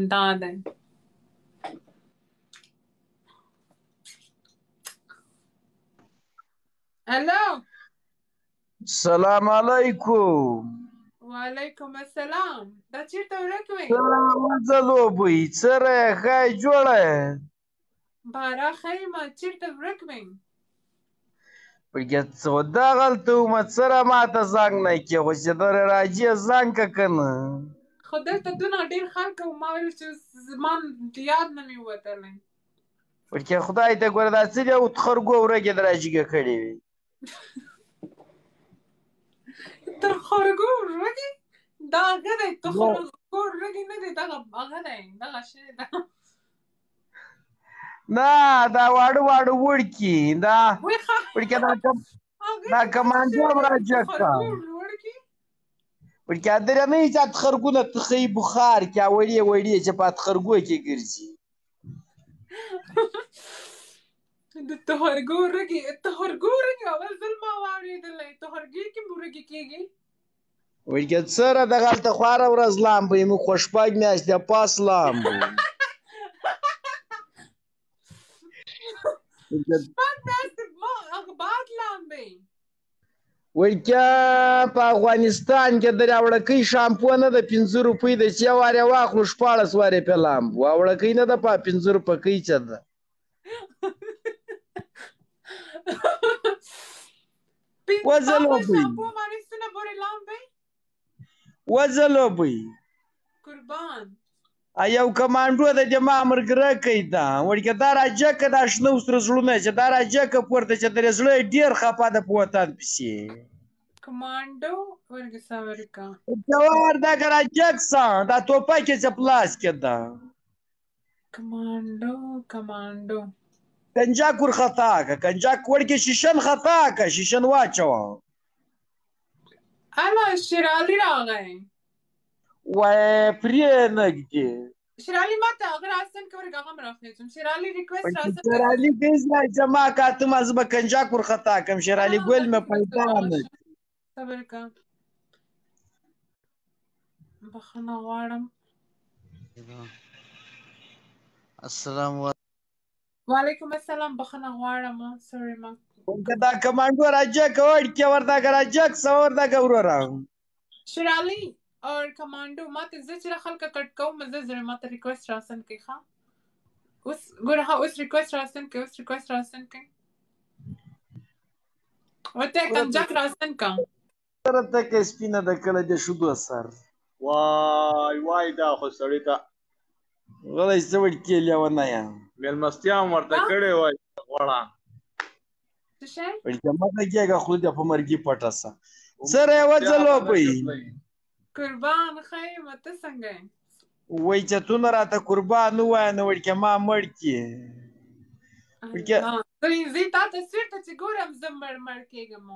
دا دی. الو. سلام علیکم. وعلیکم السلام. دا چیرته ورک وی؟ وځلوبئ څره یې ښه جوړه یې؟ بارا خیمه چیرته ورک وی؟ پکې دغلته ومه څره ماته زنګ نه کې خو چې دره راځي زنګ که که نه. خو دلته دونه ډېر خلک او ما ویل چې زما یاد نه مې وتلی. پکې خدای ته ګوره دا څه دي او خرګو ورګې د راجګه کړې وي. تر خرګو ورګې؟ دا هغه دی تر خرګو ورګې نه دی دغه هغه دی دغه شی ده. نه دا واړه واړه وړکي دا وړکې دا کمانډو هم راجګ کا وړکې درې نه یې چا خرګونه تخی بخار کې وړې وړې چې په خرګو کې ګرځي. د تخرګو ورګې اول ځل ما واورېدلی. تخرګي کې مو ورګې کېږي؟ وړکې څره دغلته خو هره ورځ لامبئ موږ خو شپږ میاشتې پاس لامبو. شپږ میاشتې بعد لامبئ؟ وړکې په افغانستان کې د اوړکۍ شامپو نه ده 5 روپۍ ده چې یو وار یې واخلو 14 وارې پې لامبو. اوړکۍ نه ده په 5 روپۍ چې ده. وځلوبئ قربان یو کمانډو ده د ما ملګرکی ده وړکې دا راجګه دا شنه وسره زړونه چې دا راجګه پورته چې درې زړه یې ډېر خفه ده په وطن پسې. کمانډو ورګې ساورکا جوار دغه راجګ سه دا توپک یې چې پلاس کې ده. کمانډو کنجاک ور خطا که کنجاک وړکې شیشن خطا که شیشن واچوه. اله شیرعلي راغی. وای پرې نږدې شیرعلي ما ته هغه راستن که ورګې هغه م راخېږم. شیرعلي ریکویسټ راستن شیرعلي ګیزنه زما کاتم از به کنجاک ور خطا کم شیرعلي ګل مې پیدا نه صبر که بخښنه غواړم. السلام وعلیکم السلام. بخښنه غواړم سوري ما دا کمانډو راجګ وړکې وردغه راجګ سه وردغه وروره شیرعلي اور کمانډو ما ته زه چې خلکه کټ کوم زه زړه ما ته ریکویسټ راستن کوي. ښه اوس ګوره ښه اوس ریکویسټ راستن کوي ورته کنجاک راستن کا سره تکه سپینه د کله د شودو سر. وای دا خو سړی ته غلی څه وړکې لیونه یم مېلمستیا هم ورته کړې وای غوړه څه شی وړکې مه غږېږه خدای دې په مرګي پټه سه. سره یې وځلوبئ قربان ښه یم ته څنګه یې؟ وایي چتونه راته قربان ووایه نو وړکې ما مړ کړي. زه تا تصویر ته چې ګورم زه مړ کېږم.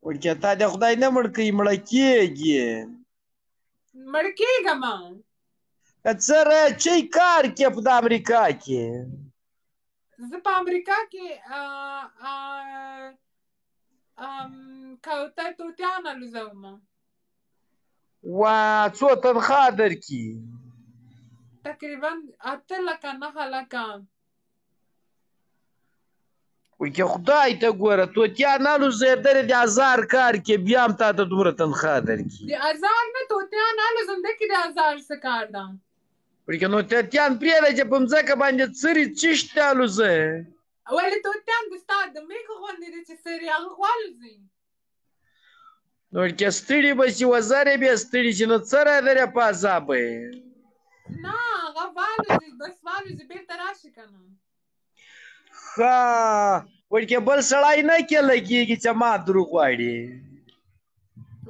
وړکې تا دې خدای نه مړ کوي مړه کېږي. مړ کېږم که څره چی کار کې په د امریکا کې؟ زه په امریکا کې طوطیان الوزوم. څو تنخواه درکړي؟ تقریبا 8 لکه 9 لکه. وړکې خدای ته ګوره طوطیان الوزوې درې د 1000 کار کې بیا هم تا ته دومره تنخواه درکړي. د 1000 نه طوطیان الوزم ده کې د 1000 څه کار ده؟ وړکې نو طوطیان پرېږده چې په مځکه باندې څري چشت الوزوې. ولې طوطیان د ستا د میږو غوندې دي چې څري هغه خو الوزي. نو وړکې ستړي به شي وزرې بې ستړي شي نو څری درې په عذابه یې. نه هغه والوزي بس والوزي بېرته راشي که نه. ښه وړکې بل سړی نه کې لګېږي چې ما دروغ غواړي.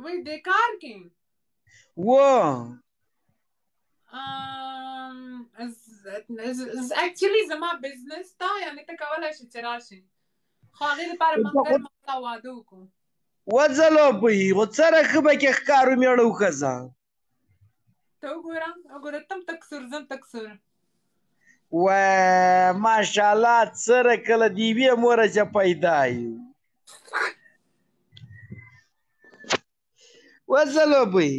وایي دې کار کې اکچولی زما بزنس ده یعنې ته کولی شې چې راشې خو هغې لپاره موږ ګرمه ستا واده وکړو. وځلوبئ خو څره ښه به کې ښکارو مېړه وښځه. ته وګوره ته هم تکسور زه هم تکسور. وای ماشاءالله څره کله د یوې موره چې پیدا یو. وځلوبئ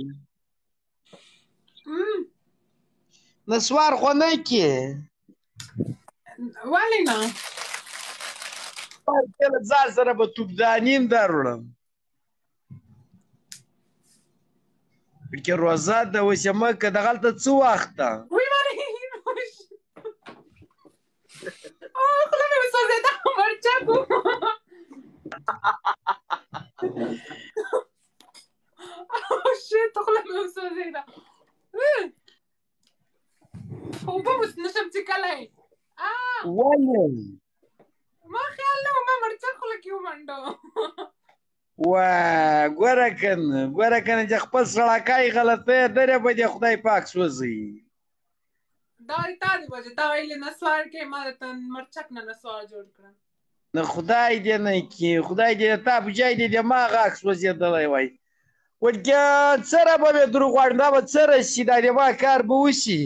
نسوار خو نه کې ولې نه کله ځان سره به توپداني هم دروړم کې روزه ده اوس یې مکه دغلته څه وخته وی ولې خوله مې وسوځېده مرچکو شیت خوله مې وسوځېده اوبه اوس نشم څښلی ولې ما خیال نه و ما مرچک خوله کې ومنډو ګوره کنه چې خپل سړکای غلطه درې به دې خدای پاک سوځي دا تا دی وجه تا ویلې نسوار کې ما ته مرچک نه نسوار جوړ کړم نه خدای دې نه کې خدای دې تا په جای دې ما غاښ سوځېدلی وای ورکه څه را به مې دروغ وایم دا به څه رسي دا دې ما کار به وشي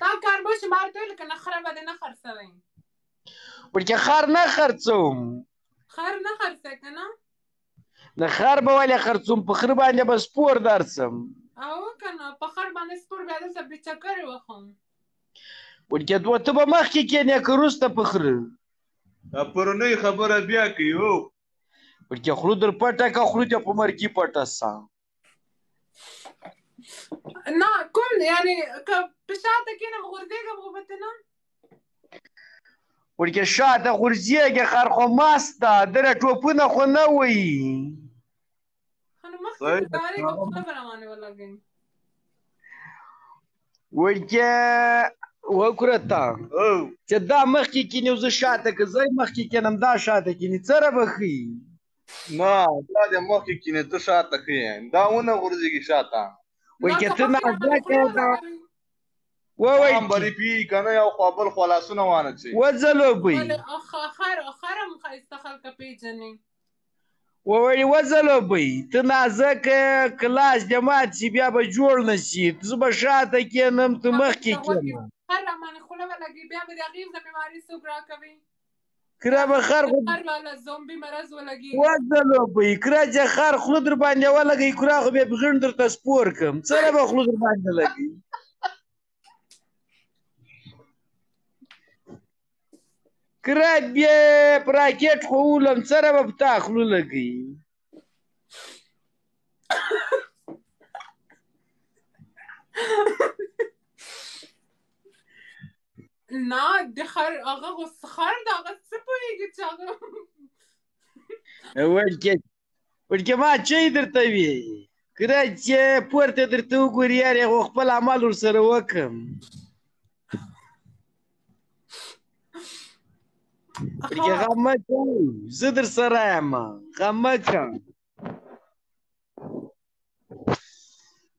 تا کار به وشي ما ورته ویل که نه خره به دې نه خرڅوئ ورکه خر نه خرڅوم خر نه خرڅوې که نه نه خر به ولې خرڅوم په خره باندې به سپور درڅم او که نه په خر باندې سپور بیا دلته بېچکرې وخم ورکه ته به مخکې کښېنې که وروسته په خره دا پرونۍ خبره بیا کوي هو ورکه خولو در پټه که خولو دې په مرګي پټه سه نه کوم یعنې که په شاته کښېنم غورځېږم خو به ته نه ورکه شاته غورځېږې خر خو مست ده دره ټوپونه خو نه وایي ښه نو مخکې ته کارېږه خوله به راباندې ولګوي ورکه وکړه ته چې دا مخکې کښېني او زه شاته که زه مخکې کښېنم دا شاته کښېني څه را به ښي نه دا دې مخکې کښېنې ته شاته ښې دا ونه غورځېږي شاته ورکه ته نازکه هم بری پي که نه یو خوا بل خوا لاسونه وانهڅوي وځلوبئ خر هم ښایسته خلکه پېژني وویل وځلوبئ ته نازکه کلاس دې مات شي بیا به جوړ نه شي زه به شاته کښېنم ته مخکې کښېنم خر راباندې خوله ولګي بیا به د هغې ذمېواري څوک راکوي کله به خر والا زومبي مرض ولګي وځلوبئ کله چې خر خوله در باندې ولګوي کره خو بیا بغېڼ درته سپور کړم څه به خوله در باندې لګوي کره بیا په راکېټ خو ولم څه به په تا خوله لګوي نه د خر هغه خر د هغه څه پوهېږي چې هغه ورکه ما چی درته وي کله چې پورته درته وګوري یار خو خپل عمل ورسره وکړم ورکه غم مه کوه زه در سره یم غم مه کوه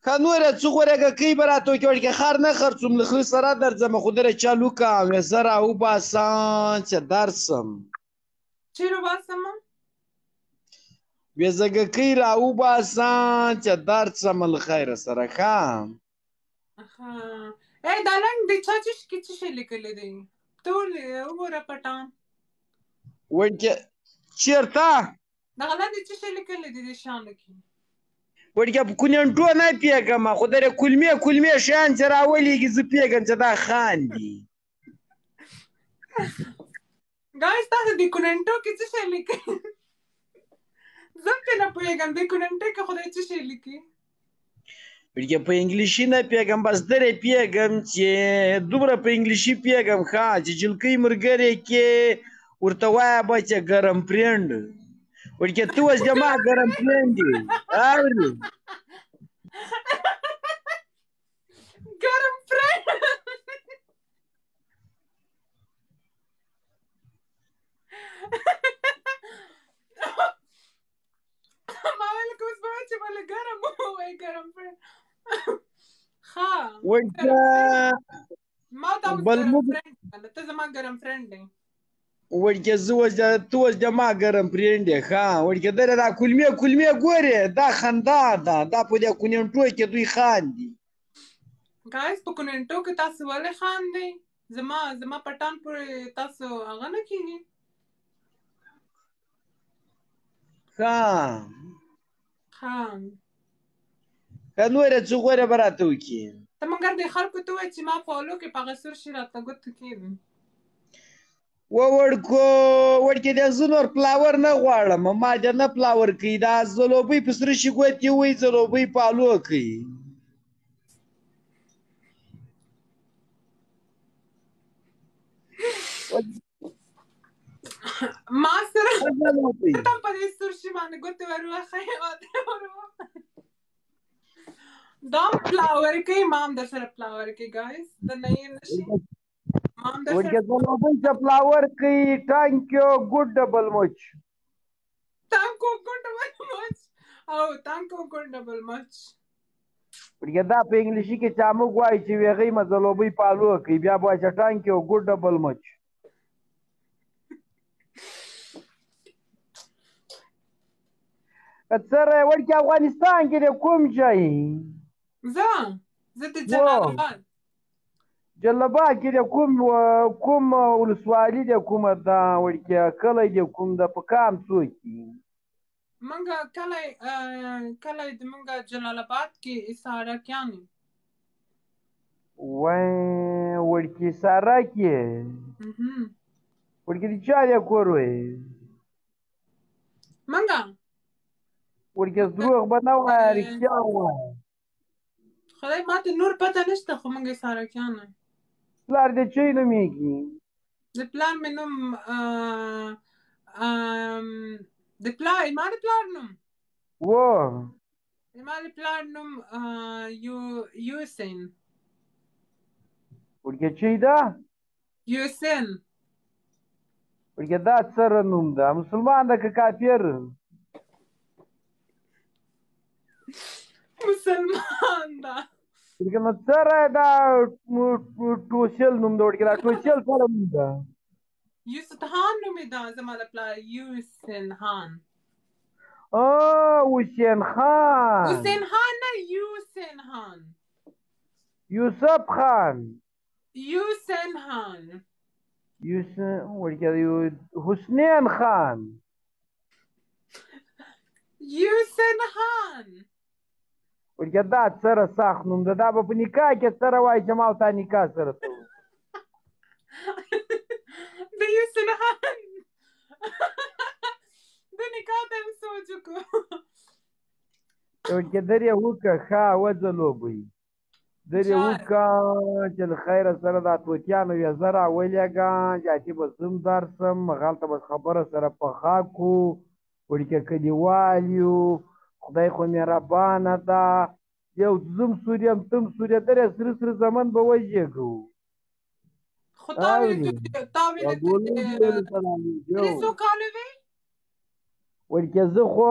ښه نوره څه غورېږه کوي به راته وکړې ورکه خر نه خرڅوم له خره سره درځم خو دره چالو کړم زه راوباسم چې درسم چیرې وباسم ویزګکۍ راوباسم چې درسم له خیره سره ښه ای دا رنګ د چا کې څه شی لیکلی دی ته وګوره پټان ورکه چېرته دغه لاندې څه شی لیکلی دی د شانو کې ورکه په کونینټو نه پیږم خو درې کلمې شیان چې راولیږي زه پیږم چې دا خاندي ګایز تاسو د کونینټو کې څه شی لیکي زه هم پرې نه پوهېږم د کونینټو کې خدای څه شی لیکي ورکه په انګلیشي نه پیږم بس درې پیږم چې دومره په انګلیشي پیږم ښه چې جلکۍ ملګرې کې ورته وایه بچه ګرم فرینډ ورکه ته اوس زما ګرم فرینډ یې اورې ګرم فرینډ ما ویل که اوس به وایي چې بله ګرم ووایي ګرم فرینډ ښه ورکه ما ته اوس ګرم فرینډ ته زما ګرم فرینډ دی ورکه ته اوس زما ګرم فرینډ یې ښه ورکه دره دا کلمې ګورې دا خندا ده دا په دې کونینټو کې دوی خاندي ګایز په کونینټو کې تاسو ولې خاندئ زما پټان پورې تاسو هغه نه کېږي ښه ښه که نوره څه غوره به راته وکړي ته ته مونږ د خلکو ته وایي چې ما فالو کې په هغه سور شي راته ګوتو کېږي وړکې د زه نور پلاور نه غواړم ما د نه پلاور کوي دا ځلوبۍ په سره شي ګوتې وایي ځلوبۍ پالو کوي ما سره ته په دې سور شي باندې ګوتې وروښیې دا پلاور کوي ما هم در سره پلاور کوي ګایز د نه یې نشي وړکې ځلوبۍ چې پلاور کوي ټانکیو ګوډ ډبل مچ تانکو ګوډ ډبل مچ او تانکو ګوډ ډبل مچ وړکې دا په انګلیسي کې چا موږ وایي چې هغې ما ځلوبۍ پالو کوي بیا به وایي چې ټانکیو ګوډ ډبل مچ سره وړکې افغانستان کې د کوم ځای زه د جلال آباد جلال آباد کې د کوم ولسوالي د کومه ده وړکې کلی د کوم ده په کام څوک دي منګه کلی د منګه جلال آباد کې سارکیان وړکې سارک یې وړکې د چا د کور وی منګه وړکې دروغ به نه وایه رښتیا ووایه خدای ما ته نور پته نشته خو منګه سارکیان پلار د چی نومیږي د پلار مې نوم د پلار ما د پلار نوم ما د پلار نوم یوسین وړکې چی ده یوسین وړکې دا سره نوم ده مسلمان ده که کافر مسلمان ده وړکې نو سره دا ټوسل نوم ده وړکې دا ټوسل سره نوم ده یوسف خان نومې ده زما د پلار یوسین خان حسین خان حسین خان نه یوسین خان یوسف خان یوسین خان حسنین خان یوسین خان وړکې دا سره سخت نوم ده دا به په نکاح کې سره وایي چې ما او تا نکاح سره ته د یوسین خان د نکاح ته هم سوچ وکړو وړکې درې وکړه ښه وځلوبۍ درې وکړه چې له خیره سره دا توتیانو ویزه راولېږه جاتي به زم درسم هغلته به خبره سره پخه کړو وړکې کلیوال یو خدای خو مهربانه ده یو زم سور یم تم سور یې درې سره سره زمن به وژېږو خو تا ویلې درې څو کاله وې وړکې زه خو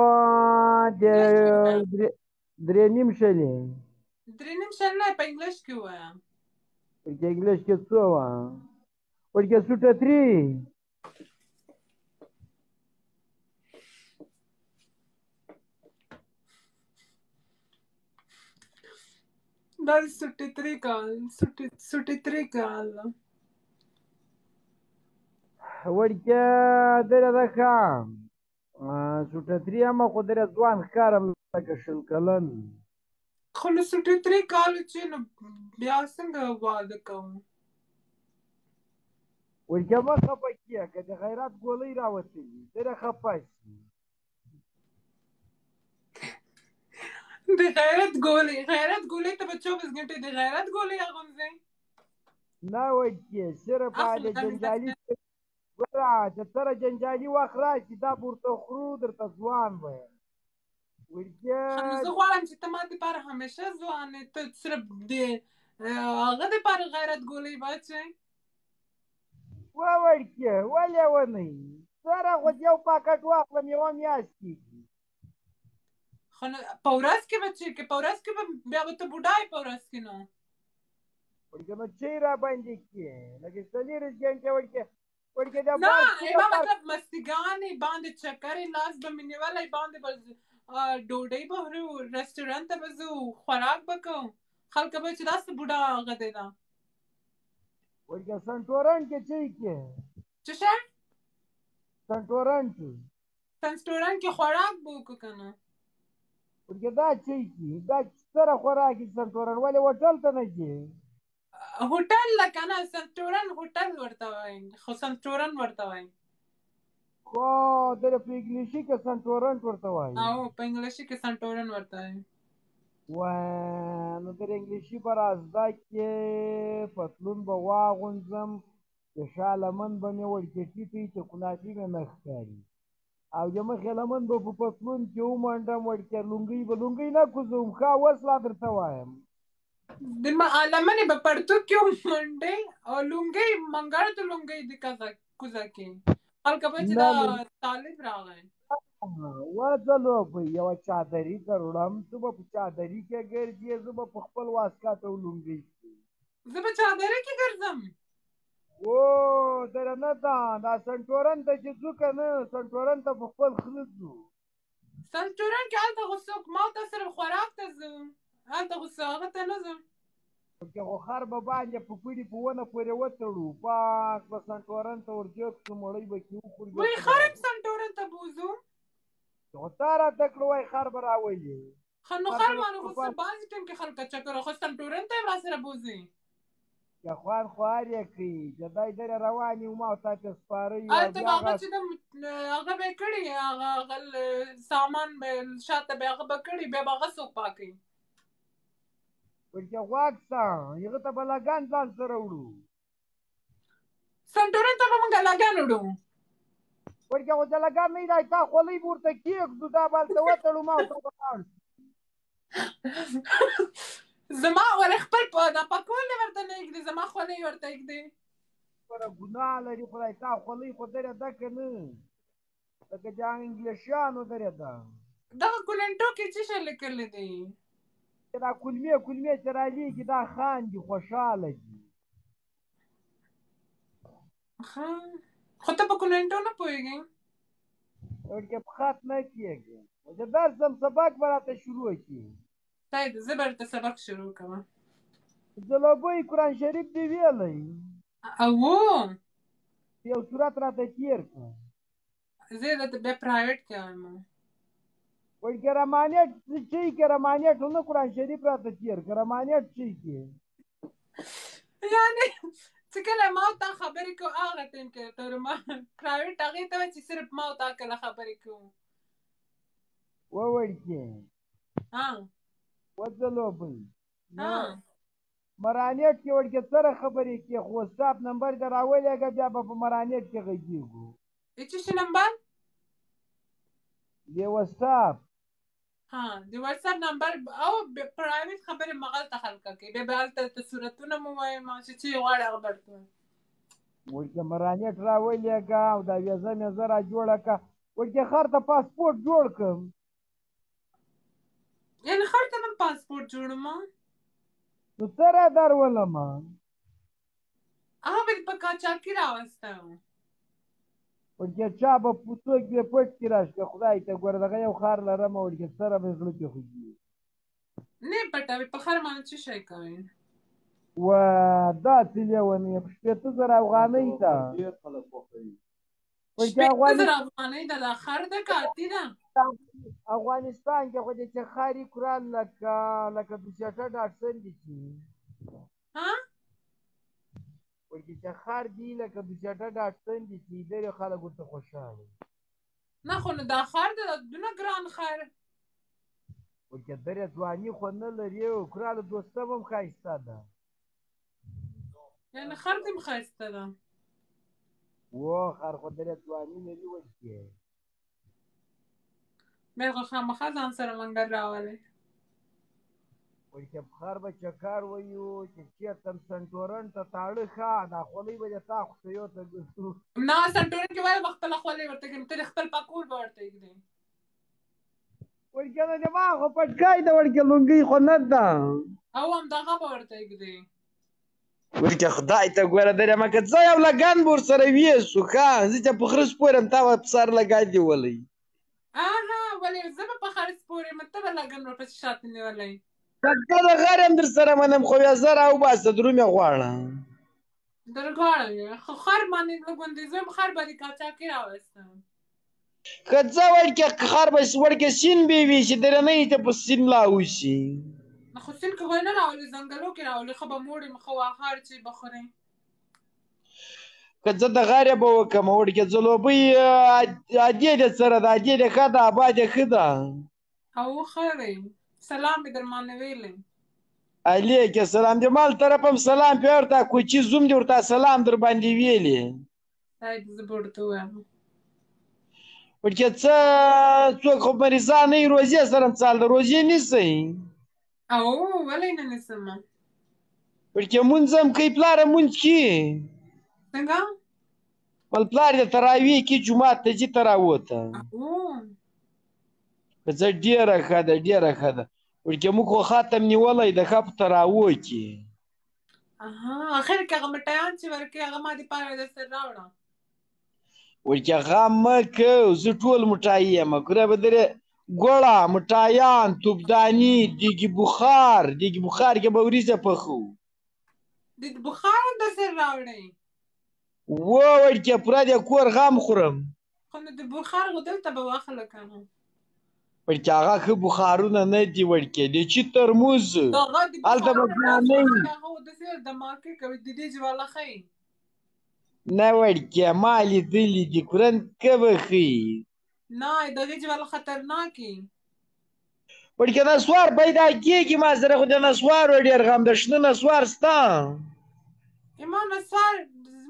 د درې نیم شلې درې نیم شلې په انګلیش کې ووایه وړکې انګلیش کې څو وه وړکې سوټه ترې دا سوټې ترې کال وړکې درې ده ښه سوټه ترې اما خو درې ځوان ښکارم لکه شل کلن خو له سوټې ترې کالو چې نو بیا څنګه واده کوم وړکې مه خفه کېږه که د غیرت ګولۍ راوتلي درې خفه شي د غیرت ګولۍ ته به 24 घंटे د غیرت ګولۍ اغوندې نه وړکې صرف د جنجالي ګوره چې سره جنجالي وخت راشي دا به ورته خورو درته ځوان به وړکې زه غواړم چې ته ما دپاره همیشه ځوان یې ته صرف د هغه دپاره غیرت ګولۍ واچوې وړکې ولې ونه سره خو یو پاکټ واخلم یوه میاشت کېږي خو په ورځ کې به چېرې په ورځ کې به بیا به ته بوډا یې په ورځ کې نو وړکې نو چی را باندې کړې لکه څلېرویشت ګنټې وړکې نه ایما مطلب مستګانې باندې چکرې لاس به مې نیولی باندې به ډوډۍ به خورو رسټورانټ ته به ځو خوراک به کوو خلکه به چې داسې بوډا غدې ده وړکې سنټورنټ کې چی کې څه شی سنټورنټ کې خوراک به وکړو که نه وړکې دا چی کې دا سره خوراکي سنټورن ولې هوټل ته نه ځې هوټل لکه نه سنټورن هوټل ورته وایي خو سنټورن ورته وایي خو در په انګلیسي کې سنټورن ورته وایي او په انګلیسي کې سنټورن ورته وایي نو در انګلیسي به را زده کې پتلون به واغونځم د شا لمن به مې وړکېټي پي چې کلافي مې نه ښکاري او د مخې لمن به په پتلون کې ومنډم وړکې لونګۍ نه کوزوم ښه اوس لا درته وایم د لمنې به پرتوګ کې ومنډې او لونګۍ منګړ ته لونګۍ د کوزه کې خلکه به چې دا طالب راغی وځلو به یوه چادري کروړم ته به په چادري کې ګرځې زه به په خپل واسکټ او لونګۍ کې زه به چادري کې ګرځم دره نه ده دا سنټورن ته چې ځو که نه سنټورن ته په خپل خره ځو سنټورن کې هلته خو څوک ما ته صرف خوراک ته ځو هلته خو هغه ته نه ځم که خو خر به باندې په پړي په ونه پورې وتړو پاک به سنټورن ته ورجوت کړو مړۍ به کې وخورو وایي خر هم سنټورن ته بوځو خو تا راته کړو وایي خر به راولي ښه نو خر مانو خو بعضې ټایم کې خلک چکر خو سنټورن ته یې راسره بوځي که خوان خوار یې کوي چې دی درې روان یو ما او تا ته سپاره یو هلته به هغه چې هغه به یې کړي هغه سامان به شاته به هغه به کړي بیا به هغه څوک پاکوي ورته غواږ شه هغه ته به لګان ځان سره وړو سنټورن ته به موږ لګان وړو ورته خو د لګان نه دی تا خولۍ به ورته کېږدو دا به هلته وتړو ما او ته به لاړ زما ولې خپل دا پکول دې ورته نه ږدي زما خولۍ ورته ږدي سره ګناه لري خدای تا خولۍ خو درې ده که نه لکه د انګلیسیانو درې ده دغه کولنټو کې څه شی لیکلی دی دا کلمې چې رالیږي دا خاندي خوشحاله دي خو ته په کولنټو نه پوهېږې ورکې په خط نه کېږي چې درس هم سبق به راته شروع کړي صحیح زه به درته سبق شروع کوم جلوبۍ قرآن شریف دې ویلی او یو صورت راته تېر کړه زه یې درته بیا پرایویټ کې وایم وایي که رمانیټ چی کې رمانیټ نه قرآن شریف راته تېر کړه رمانیټ چی کې یعنې چې کله ما او تا خبرې کوو هغه ټایم کې ته پرایویټ هغې ته وایي چې صرف ما او تا کله خبرې کوو ووړکې وځلوبۍ مرانیټ کې ورکې سره خبرې کې خو وټساپ نمبر دې راولېږه بیا به په مرانیټ کې غږېږو د څه شي نمبر د وټساپ د وټساپ نمبر او پرایویټ خبرې مغلته خلکه کوي بیا به هلته صورتونه مو وایم چې څه یې غواړي هغه درته وایم ورکې مرانیټ راولېږه او دا ویزه میزه را جوړه کړه ورکې خر ته پاسپورټ جوړ کړم یعنې خر ته من پاسپورټ جوړم نو څه را درولمه هغه به په قاچاقي راوسته ورکې چا به څوک بې پټ کړي راشکه خدای ته ګوره دغه یو خر لرم ورکې سره مې زړه کې خوږي نه پټوي په خر باندې څه شی کوي و دا څه لیونی شپېته زره افغانۍ ته شپېته زره افغانۍ ده دا خر ده که اتي ده افغانستان کې خو دې چې خاري قرآن لکه دوسیټه ډاټسن دي چې ورکې چې خر دي لکه دوسیټه ډاټسن دي چې ډېرې خلک ورته خوشحاله نه خو نو دا خر ده دونه ګران خر ورکې درې ځواني خو نه لري او قرآن دوستم هم ښایسته ده یعنې خر دې هم ښایسته ده خر خو درې ځواني لري ورکې بیا خو خامخا ځان سره منګر راولې ورکې په خر به چکر ویو چې چېرته سنټورن ته تاړه ښه دا خولۍ به دې تا خوښیو ته ګرځو نه سنټورن کې وایي به خپله خولۍ ورته کړم ته دې خپل پکول به ورته ږدې ورکې نو زما خو پټکای ده ورکې لونګۍ خو نه ده او همدغه به ورته ږدې ورکې خدای ته ګوره درېمه که څه یو لګن به ورسره ویسو ښه زه چې په خره سپورم تا به په سر لګن دې ولی ولې زه به په خر سپورم ته به لګن ورپسې شاته نیولی که د غر هم در سره منم خو بیا زه راوباسه درومې غواړه در غواړم خو خر باندې لږوندې زه خر به دې قاچاقي راوستم که څه ورکې خر به ورکې سین به وي چې درنۍ ته په سین لا وشي خو سیند کې خو یې نه راولي ځنګلو کې راولي ښه به موړ یم ښه واښه چې به خورې که زه د غاړې به وکړم وړکې ځلوبۍ ادې دې سره ده ادې دې ښه ده ابا دې ښه ده او ښه دی سلام مې در باندې ویلی علیک السلام دې مال طرف هم سلام پې ورته کوچي زوم دې ورته سلام در باندې ویلې سایډ زه به ورته ووایم وړکې څه څوک خو مریضان نه وي روزې سره مثال د روزې نیسئ او ولې نه نیسمه وړکې مونځ هم کوي پلاره مونځ کي څنګه بل پلار دې تراویح کې جومات ته ځي تراوته او که څه ډېره ښه ده ډېره ښه ده وړکې موږ خو ختم نیولی د ښه په تراوو کې اخر کې هغه مټیان چې ورکوي هغه ما دپاره در سره راوړه وړکې غم مه کوه زه ټول مټایي یم کره به درې ګوړه مټایان توپداني دیګي بخار کې به وریځه پخو د بخار هم در سره راوړئ و وړکې پوره دې کور غم خورم خو نو د بخار خو دلته به واخله که نه وړکې هغه ښه بخارونه نه دي وړکې د چي ترموز هلته به ګرانۍ هغه داسې دماکې کوي د دې جواله ښایي نه وړکې ما لیدلي دي کورن که به ښایي نه د هغې جواله خطرناکې وړکې نسوار پیدا کېږي ما سره خو د نسوارو ډېر غم د شنه نسوار سته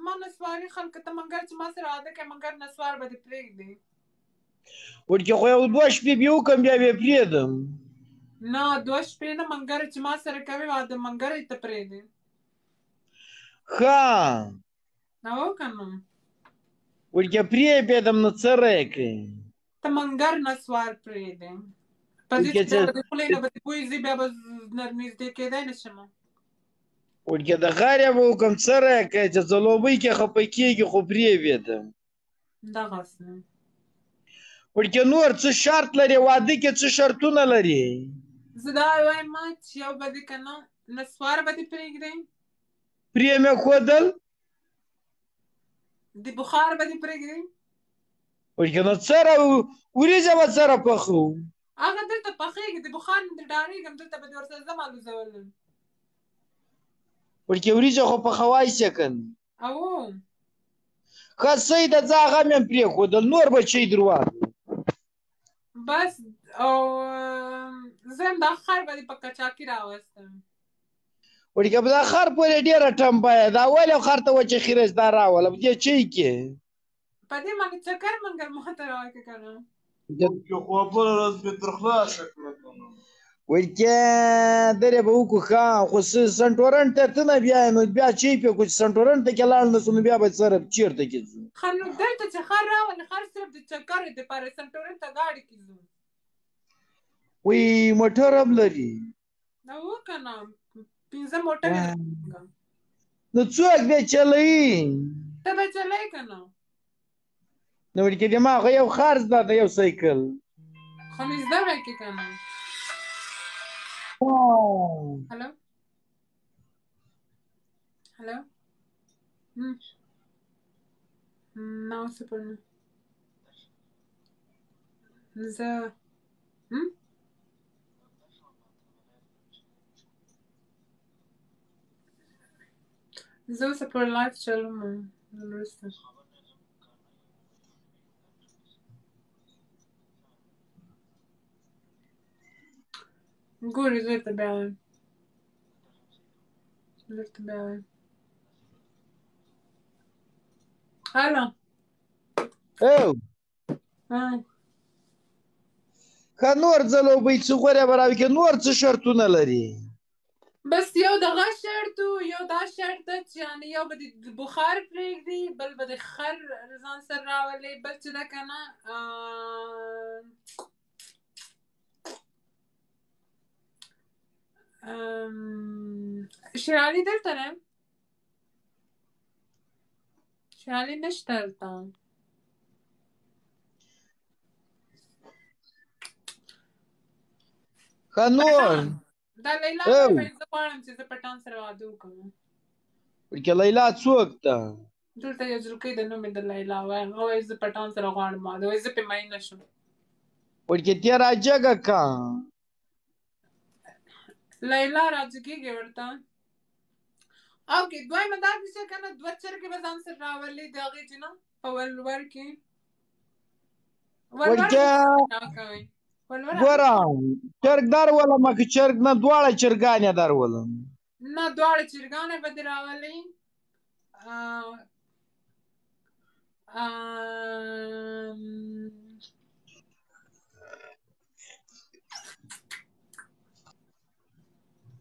زما نسواري خلکو ته منګر چې ما سره واده کوي منګر نسوار به دې پرېږدي وړکې خو یو دوه شپې بیا وکړم بیا بې پرېږدم نه 2 شپې نه منګر چې ما سره کوي واده منګر یې ته پرېږدي ښه او که نه وړکې پرېږدم نو څه رایکړې ته منګر نسوار پرېږدي په دې چې بیا به د خولې نه به دې بوی ځي بیا به نږدې کېدی نه شمه وړکې د غاړې به وکړم څه رایکړې چې ځلوبۍ کې خفه کېږي خو پرېږدم دغسې وړکې نور څه شرط لري واده کې څه شرطونه لري زه دا وایم چې یو به دې که نه نسوار به دې پرېږدی پرې مې ښودل د بخار به دې پرېږدی وړکې نو څه وریځه به څه راپخو هغه دلته پخېږي د بخار نه دې ډارېږم دلته به دې ورسره زه الوزولم وړکې وریځه خو پخوای شي که نه او ښه صحیح ده ځه هغه مې هم پرېښودل نور به چی در واخلو بس او زه هم دا خر به دې په کچاکي راوستم وړکې په دا خر پورې ډېره ټمبه ده ولې خر ته وچې خیرس دا راوله په دې چی کې په دې باندې چکر منګر ما ته راوکړه که نه خو بله ورځ مې تر خلاصه کړه که نه وړکې درې به وکړو ښه خو سنټورن ته ته نه بیایې نو بیا چی پې کړو چې سنټورن ته کې لاړ نه سو نو بیا به سره چېرته کې ځو ښه نو دلته چې خر راولي خر صرف د چکر دپاره سنټورن ته ګاډي کې ځو وی موټر هم لري او که نه 5 موټرې نو څوک به چلوي ته به چلوې که نه نو وړکې دې ما خو یو خر زده ده یو سایکل خو مې زده وکړې که نه Hello? Hello? No, super. زه اوس پر لایف چلوم وروسته ګورې زه درته بیا وایم هلو ښه نور ځلوبۍ څه غورې به راوکړې نور څه شرطونه لري بس یو دغه شرط یو دا شرط ده چې یعنې یو به د بخار پرېږدي بل به د خر ځان سره راولي بل چې ده که نه شیرعلي دلته دی شیرعلي نشته دلته ښه نور دا لیلا زه غواړم چې زه پټان سره واده وکړم وړکې لیلا څوک ده دلته یو جلکۍ ده نوم یې د لیلا وایم هغه وایي زه پټان سره غواړم واده وایي زه پرې مینه شم وړکې تی راجګه که لیلا راځکېږي ورته. اوکې دویمه دا ده چې که نه 2 چرګې به ځان سره راولي د هغې چې نه په ولور کې ګوره چرګ در ولم که چرګ نه دواړه چرګانې در ولم نه دواړه چرګانې به دې راولي.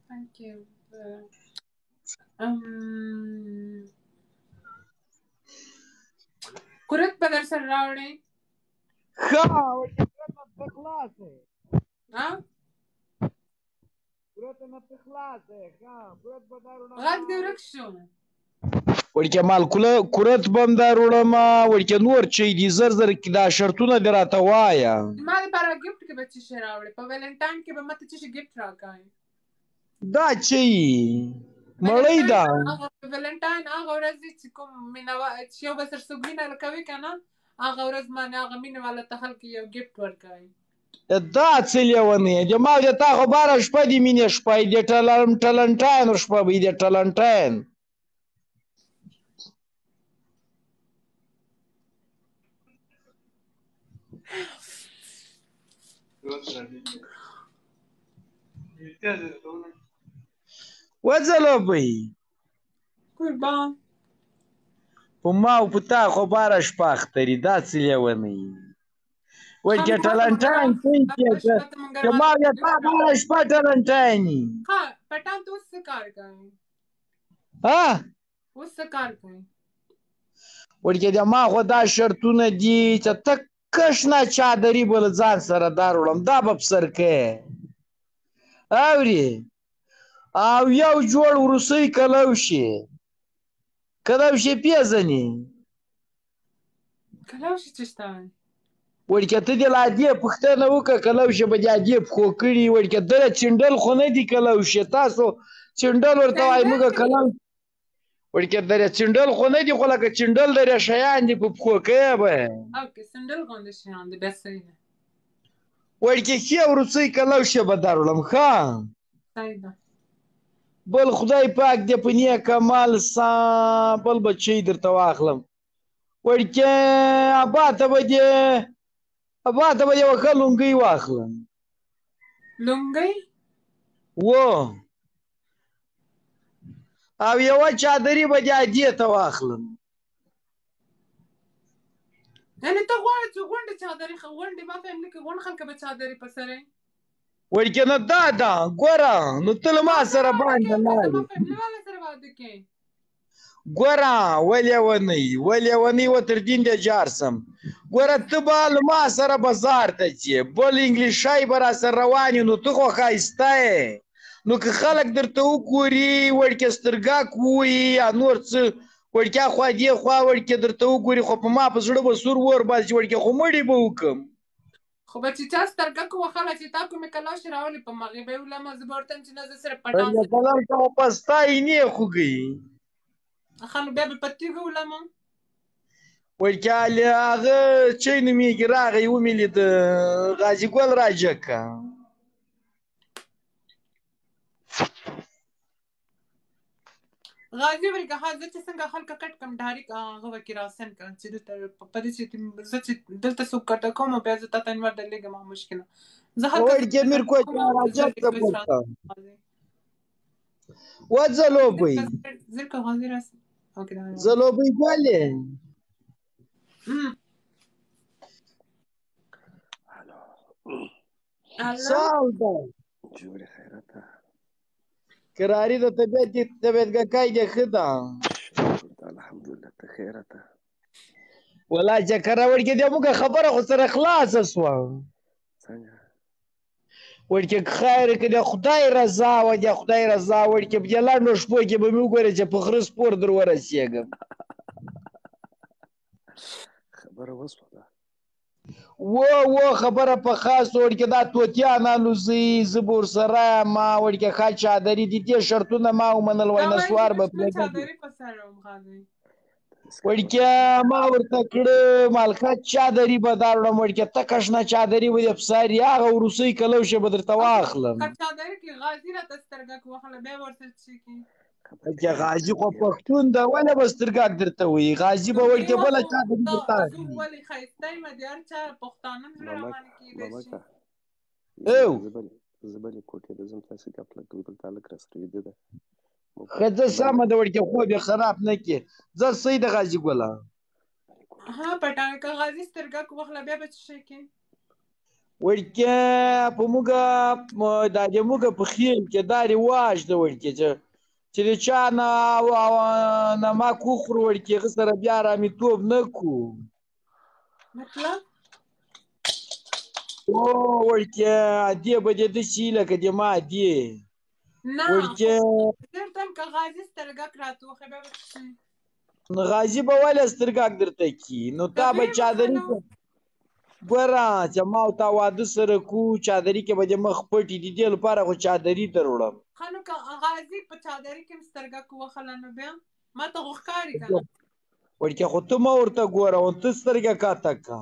Thank you. کورت به در سره راوړې. ښه ورته کورت نه خلاص دی کورت نه خلاص دی ښه کورت به در وړم غږ دې ورک شو. ورکه مال کورت به هم در وړم ورکه نور چی دي زر زر دا شرطونه دې راته وایه. ما دپاره ګفټ کې به څه شی راوړې په ویلنټاین کې به ماته څه شي ګفټ راکوې. دا چی مړی ده ویلنټاین هغه ورځ چې کوم چې یو به سره څوک مینه کوي که نه هغه ورځ باندې هغه مینه والا ته خلک یو ګفټ ورکوي. دا څه لیونی د ما د تا خو باره شپه د مینې شپه د ټلنټاین شپه به د ټلنټاین وځلوبۍ قربان په ما او په تا خو باره شپه اختري دا څه لیونی ورکه ټلنټاین که ما د تا باره شپه ټلنټایني پټان ته اوس څه کار کوي اوس څه کار کوي ورکه د ما خو دا شرطونه دي چې ته کشنه چادري به له ځان سره در وړم دا به په سر کوې اورې او یو جوړ وروسۍ کلوشې کلوشې پیژنې کلوشې څه شته ورکه ته دې لا دې پوښتنه وکړه کلوشې به دې دې پښو کړي ورکه دله چنډل خو نه دي کلوشې تاسو چنډل ورته وایي موږ کلو ورکه درې چنډل خو نه دي خو لکه چنډل درې شیان دي په پښو کوې به اوکې سنډل غوندې شیان دي بس صحیح ده ورکه ښې وروسۍ کلوشې به در وړم ښه صحیح ده بل خدای پاک دې په نیک عمل بل بچی درته واخلم ورکه ابا ته به دې یوه ښه لونګۍ واخلم لونګۍ و او یوه چادري به دې عادیې ته واخلم یعنې ته غواړې چې غونډې چادري غونډې ما فهم نه کې غونډ خلکه به چادري په سر ورکه نه دا ده ګوره نو ته له ما سره باندې لاړې ګوره ولیونۍ و تر دین دې جار سم ګوره ته به له ما سره بازار ته ځې بل انګلیشی به را سره روان نو ته خو ښایسته یې نو که خلک درته وګوري وړکې سترګاک ووایي یا نور څه وړکیا خوا دې خوا وړکې درته وګوري خو په ما په زړه به سور ور باسي چې وړکې خو مړې به وکړم خو به چې چا سترګک ووهله چې تا کومې کلاشې راولې په مغې به یې ولمه زه به ورته یم چې نه زه سره پټان کلر ته خو په ستا اینې خوږی ښه نو بیا به په تیږه ولمه وړکیا هغه چی نومېږي راغی ومې لید غازي ګل راجکه غازي ورکه ها زه چې څنګه خلکه کټ کم ډایرک هغه به کې راسن کړم چې دلته په دې چې زه چې دلته څوک کټه کوم بیا زه تاته انور درلېږم مشکله زه ورکې میر کوچ راجکه بولته وځلوبۍ زرکه غازي راس ځلوبۍ ګلې سال ده جوړې خیرته کراري د طبیعتګکۍ دې ښه ده الحمدلله ته خیرته والله چې کره وړکې دې موږ خبره خو سره خلاصه شوه څنګه وړکې خیر که د خدای رضا وه د خدای رضا وړکې په دې لنډو شپو کې به مې وګورې چې په خره سپور در ورسېږم خبره وسوه و خبره په خاص وړکې دا توتیان الوزي زه به ورسره یم وړکې ښه چادري دي دې شرطونه ما ومنل وای نسوار به وړکیه ما ورته کړه مالکه چادري به دا وړم وړکیه تکه شنه چادري به دې په سر وي هغه وروسۍ کلوشه به درته واخلم که چادري کې غازي راته سترګک وهله بیا ورته څه کي وړکیه غازي خو پښتون ده ولې به سترګک درته وایي غازي به وړکیه بله چادري درته زه ولې ښایسته یم د هر چا پښتانه زړه روانې کېدی شي زه بلې کوټې ته ځم تاسې ګپ لګوئ دلته هلک راسره ویده ده ښه ځه سمه ده وړکیه خوب یې خراب نه کړې ځه صحیح ده غازي ګله ها پټانه که غازي سترګک وهله بیا به څه شی کې وړکیه په موږه دا د موږه په خیل کې دا رواج ده وړکیه چې د چا نمک وخورو وړکیه هغه سره بیا رامیتوب نه کړو مطلب وړکیه ادې به دې داسې لکه د ما ادې نه وړکیه درته یم که غازي سترګک راته وښی بیا به څه شی غازي به ولې سترګک درته کي نو تا به چادري ګوره چې ما او تا واده سره کو چادري کې به دې مخ پټي د دې لپاره خو چادري در وړم ښه نو که غازي په چادري کې م سترګک ووهله نو بیا ما ته خو ښکاري که نه وړکیه خو ته مه ورته ګوره او ته سترګه کاته که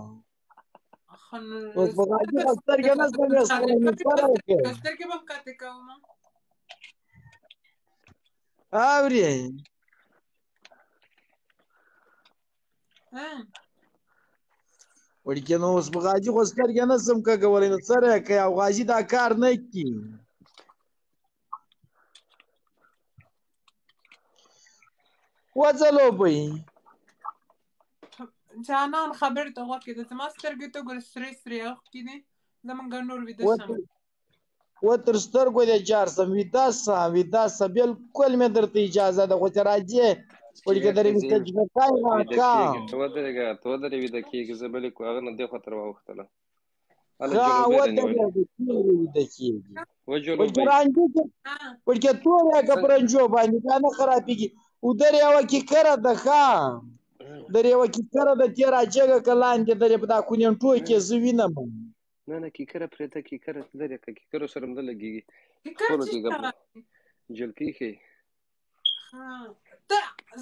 اوس په غازي خو سترګې نه سمې سره نو سره وکړې سترګې به م کاتې کومه اورې وړکیه نو اوس په غازي خو سترګې نه سم کږولی نو سره یې کوې او غازي دا کار نه کي وځه لوبئ جانان خبرې ته غوږ کېده زما سترګې ته ګوره سرې سرې اوښکې دي زمونږ نور ویده شم و تر سترګو دې جار سم ویده سه بلکل مې درته اجازه ده خو چې راځې وړکیه در ویده جګکای راکا ته ودرېږه ته ودرې ویده کېږي زه بلې هغه نه دې خوا ته راواوښتله ویده کېږي وړکیه تور یې که په رنجو باندې دا نه خرابېږي او در یوه کیکره ده ښه در یوه کیکره ده تې راجګه که لاندې در یې په دا کونینټو کې زه وینم نه کیکره پرېږده کیکره لرې که کیکرو سره هم نه لګېږي خپلو کې ګپ جلکۍ ښې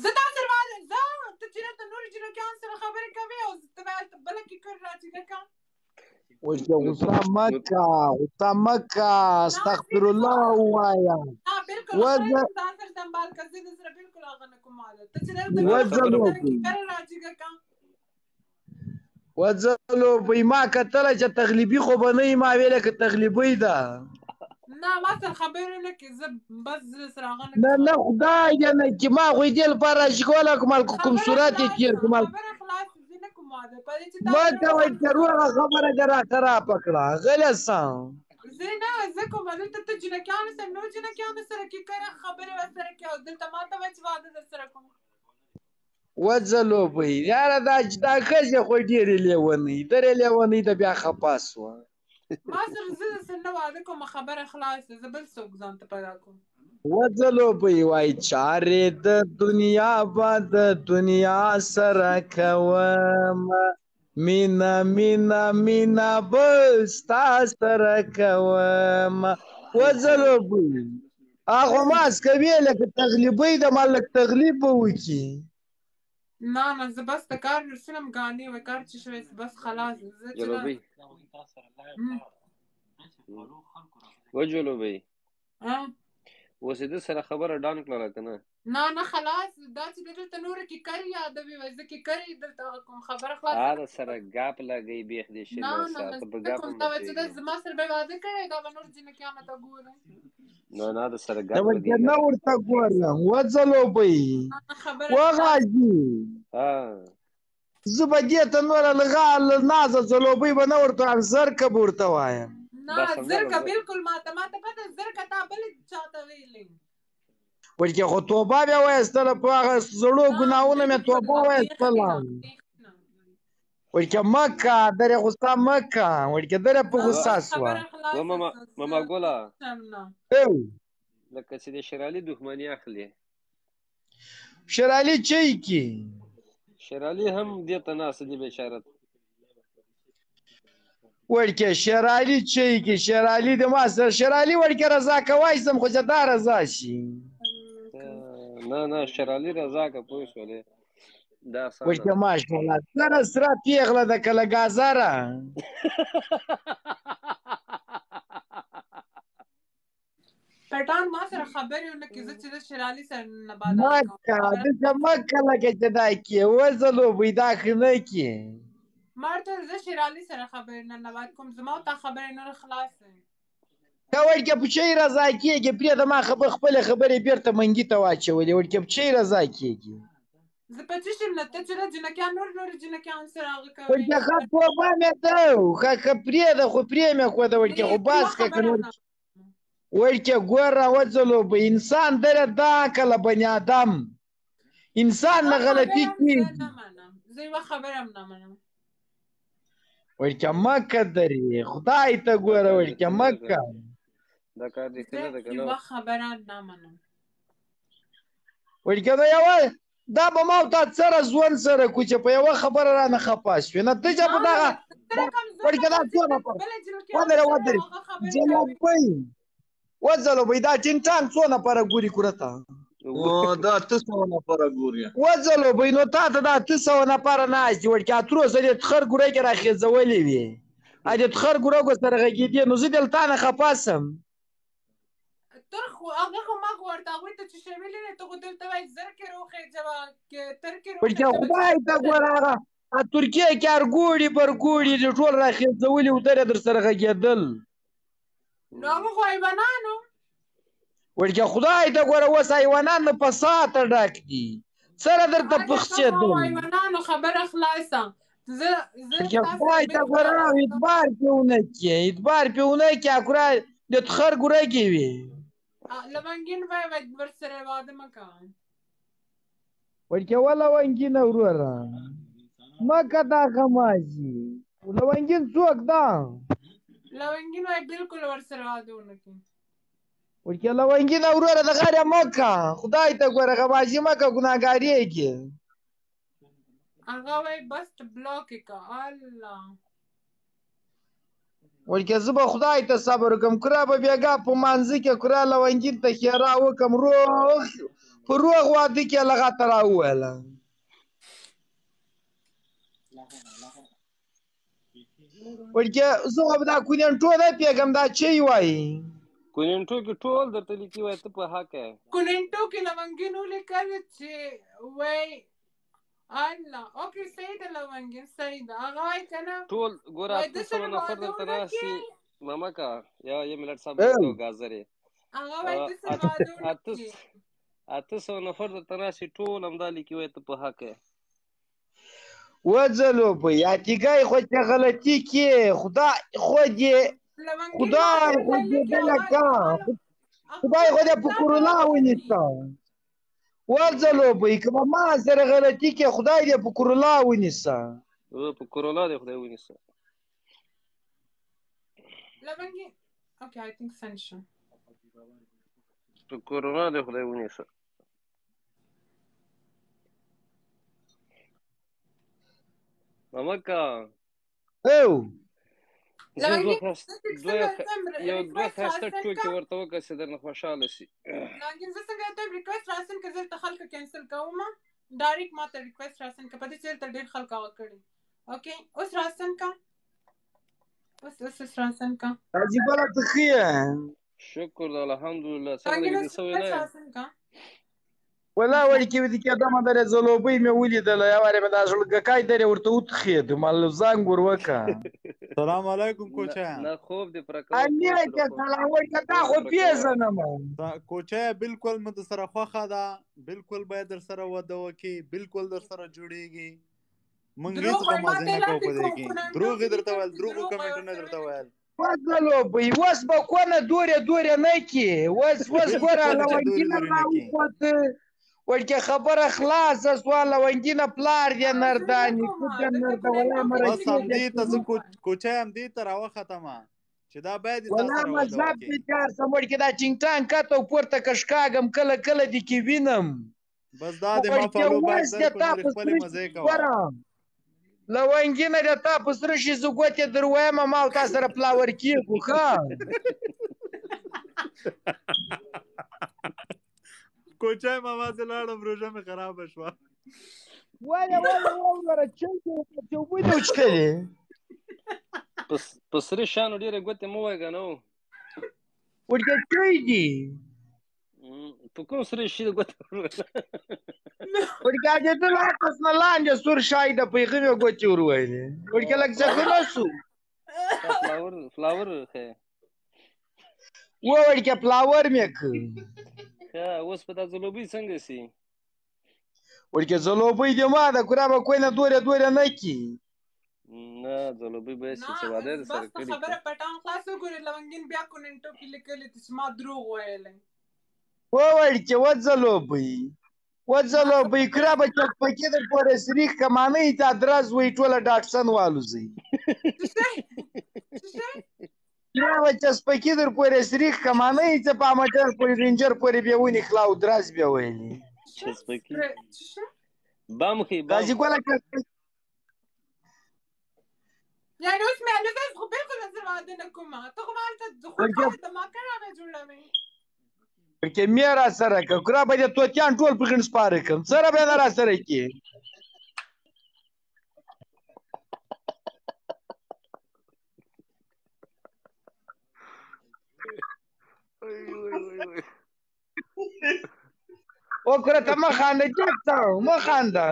زه دا سره زه ته چې راته نورو جنکیانو سره خبرې کوې او ته به بله کیکر راجګه که وړکیه غوسه مه که استغفر الله ووایه بالکل سنبال که زه د سره بالکل هغه نه کوم حاله ته چې راته کیکر راجګه که وځلو په ما کتله چې تغلیبي خو به نه وي ما ویله که تغلیبۍ ده نه ما سره خبرې نه کړې زه بس زه سره هغه نه خدای دې نه کړي ما خو یې دې لپاره راشي کولی کوم کوم صورت یې تېر کړم خبره خلاص زه نه کوم واده پدې چې مه کوئ چې روغه خبره دې را خرابه کړه غلی سه زه نه زه کوم دلته ته جنکیانو سره نور جنکیانو سره کیکره خبرې ورسره کوې او دلته ما ته وایې چې واده در سره کوم وځلو بهی یاره دا ښځې خو ډېرې لیونۍ درې لیونۍ ده بیا خفه سوه ما سره زه در سره نه واده کوم خبره خلاصه زه بل څوک ځان ته پیدا کوم وځلو بهی وایي چارې د دنیا به د دنیا سره کوم مینه مینه مینه به ستا سره کوم وځلو بهی هغه ماس کوې لکه تغلیبۍ ده ما لږ تغلیب به وکړي نه زه بس د کار رسولم ګانې وای کار چې شوی بس خلاص زه جلوبۍ وجلوبۍ اوس یې ده سره خبره ډان کړله که نه نه خلاص دا چې دلته نورو کیکر یادوي وایي زه کیکر د کوم خبره خلاص هغه سره ګاپ لګوي بیخ دې شل ساعته په ګاپ هم زما سره به واده کړی دا به نور جنکیانو ته ګورم نه د سره ګاپ لګي نه ورته ګورم وځلو بهی وغازي زه به دې ته نوره نازه ځلوبۍ به نه ورته وایم زرکه به ورته وایم نه زرکه بالکل ماته پته زرکه تا بل چاته ویلې وړکیه خو توبه بیا وایستله په هغه زړو ګناهونو مې توبه وایستله وړکیه مه که درې غوسه مه که وړکیه درې په غوسه سوه ماما ګله لکه چې د شرالي دښمني اخلي شرالي چی کی شرالي هم دې ته ناسته دي بېچاره وړکیه شرالي چی کی شرالي د ما سره شرالي وړکیه رضا کوای سم خو چې دا رضا شي نه شرالي رضا که پوه شولې دا اسانه ورته ده ماشاءالله سره سره پیغله ده که له ګازره پټان ما سره خبرې ونه کړي زه چې د شیر علي سره نه بعد مکه دته مکه لکه چې دا کې وځلوبئ دا ښه نه کې ما ورته زه شیر علي سره خبرې نه بعد کوم زما او تا خبرې نور خلاص که وړکې پچۍ رضا کېږي پرېږده ما خپلې خبرې بېرته منګي ته واچولې وړکې پچۍ رضا کېږي زه په څه شم نه ته چې د جنکیان نور جنکیان سره هغه کوي وړکې ښه توبه مې ده ښه پرېږده خو پرې مې ښوده وړکې خو بس که وړکې ګوره وځلوبئ انسان دره دا کله بني ادم انسان نه غلطي کېږي زه یوه خبره هم نه منم وړکې مکه درې خدای ته ګوره وړکې مکه دا کار رښتینه ده که نه یوه خبره نه منم وړکې نو یوه دا به ما او تا سره ژوند سره کړو چې په یوه خبره رانه خفه شوې نه ته چې په دغه وړکې دا څونه ودرې جلوبۍ وځلوبئ دا ټینټان څو نفره ګوري کورته دا 800 نفره ګوري وځلوبئ نو تا ته دا 800 نفره ناست دي وړکې اترو سره د تخر ګوره کې راخېځولې وې د تخر ګوره سره غږېدې نو زه دلته نه خفه سم تر خو هغه خو ما ورته هغوی ته چې شویلې نه ته خو دلته وایي زر کې روخېجوه تر کې وړکې خدای ته ګوره هغه ترکیې کې ارګوړي برګوړي دې ټول راخېځولي و دره در سره غږېدل نو هغه خو حیوانانو وړکې خدای ته ګوره اوس حیوانان نه په ساعته ډک دي سره درته پخچېدل حیوانانو خبره خلاصه وړکې خدای ته ګوره اعتبار پې ونه کړې اعتبار پې ونه کړې اکوره د تخر ګوره کې وې لونګین وای ورسره واده مه کوه وړکې ولونګینه وروره مکه دا غمازي لونګین څوک ده لونګین وای بالکل ورسره واده ونه کړي وړکې لونګینه وروره د غاړه مکه خدای ته ګوره غمازي مکه ګناهګارېږي هغه وای بس بلاک یې که الله وړکې زه به خدای ته صبر وکړم کره به بېګا په مانځه کې کره لونګین ته ښېرا وکړم روغ په روغ واده کې یې لغته راوویله وړکې زه خو به دا کونینټو نه پېږم دا چی وایي کونینټو کې ټول درته لیکي وایي ته په حق یې کونینټو کې لونګین ولیکل چې وایي الله اوکې صحیح ده لونګین صحیح ده هغه وایي که نه ټول ګوره 800 نفر درته راشي مامکه یا ملت صاحب ګازرې هغه وایي ته سره واده ونه کړي 800 نفر درته راشي ټول همدا لیکي وایي ته په حق یې وځلوبئ اتیګی خو چې غلطي کې خدای خو دې خدای خو دې بله که خدای خو دې په کرونا ونیسه وځلوبئ که به ما سره غلطي کې خدای دې په کرونا ونیسه په کرونا دې خدای ونیسه لونګین اوکې آی تینک سند شو په کرونا دې خدای ونیسه مامکه او یو دوه ښایسته ټوکې ورته وکړه چې درنه خوشحاله شي لونګین زه څنګه ته ریکویسټ راسن که زه ته خلکو کینسل کوم ډایرکټ ما ته ریکویسټ راسن که په دې چې دلته ډېر خلک هغه کړي اوکې اوس راسن که اوس راسن که حاجي بله ته ښه یې شکر ده الحمدلله څنګه دې څه ویلی والله وړکې ودې کېدمه درې ځلوبۍ مې ولیدله یو وارې مې دا زړګکی درې ورته وتښېدم زنګ ور وکړه سلام علیکم کوچه نه خوب دې پوره علیکم سلام وړکې تا خو پېژنم کوچه بالکل مې در سره خوښه ده بالکل باید در سره واده وکړي بالکل در سره جوړېږي موږ هېڅ غمازې نه کوو په دې کې دروغ یې درته ویل دروغو کمنټونه درته ویل وځلوبئ اوس به کونه دورې نه کړي اوس ګوره لونګینه راوخوته وړکې خبره خلاصه سوه لونګینه پلار دې نرده نیکه دې نرده والله بس همدې ته زه کوچی همدې ته راوختمه چې دا باید یې تا سره واده مذهب دې تیار سم وړکې دا ټینګټان کته او پورته کشکاږم کله دې کې وینم بس دا دې ما فالو بیک درکړو خپلې مزې کوه لونګینه د تا په سره شي زه ګوتې در ویمه ما او تا سره پلاور کېږو ښه کوچی ماما زه لاړم روژه مې خرابه شوه وله چل دې اوبه دې وچکلې په سره شانو ډېرې ګوتې مه وایه که نه ورته چای دي په کوم سره شي د ګوتې ورته دې ته لاس نه لاندې سور شای د پیغمې ګوتې ور ویلې ورته لږ زخمه شو فلاور ښه ورته فلاور مې که ښه اوس په دا ځلوبۍ څنګه سي ورته ځلوبۍ دې ما ده کورا به کوی نه دوره نه کی نه ځلوبۍ به سي چې واده در سره کړي خبره پټان خلاص وګورې لونګین بیا کوننټو کې لیکلي چې ما دروغ ویلی ورته وځلوبۍ کورا به چک پکې در پورې سریخ کمانۍ ته ادرس وی ټوله ډاکټسن والوځي کورا به چسپکې در پورې سریخ کمانۍ ته په امټر پورې رینجر پورې بیا ونی خلا او درس بیا ویلي چسپکې بام خې قاضي ګوله یعنی اوس مې هنوز خو بالکل زه واده نه کوم ته خو مالته خو د ماکر هغه جوړوي ورته مې را سره که کورا به دې توتیان ټول په غن سپاره کړم سره به نه را سره کې او کورا ته مه خانده جاکته مه خانده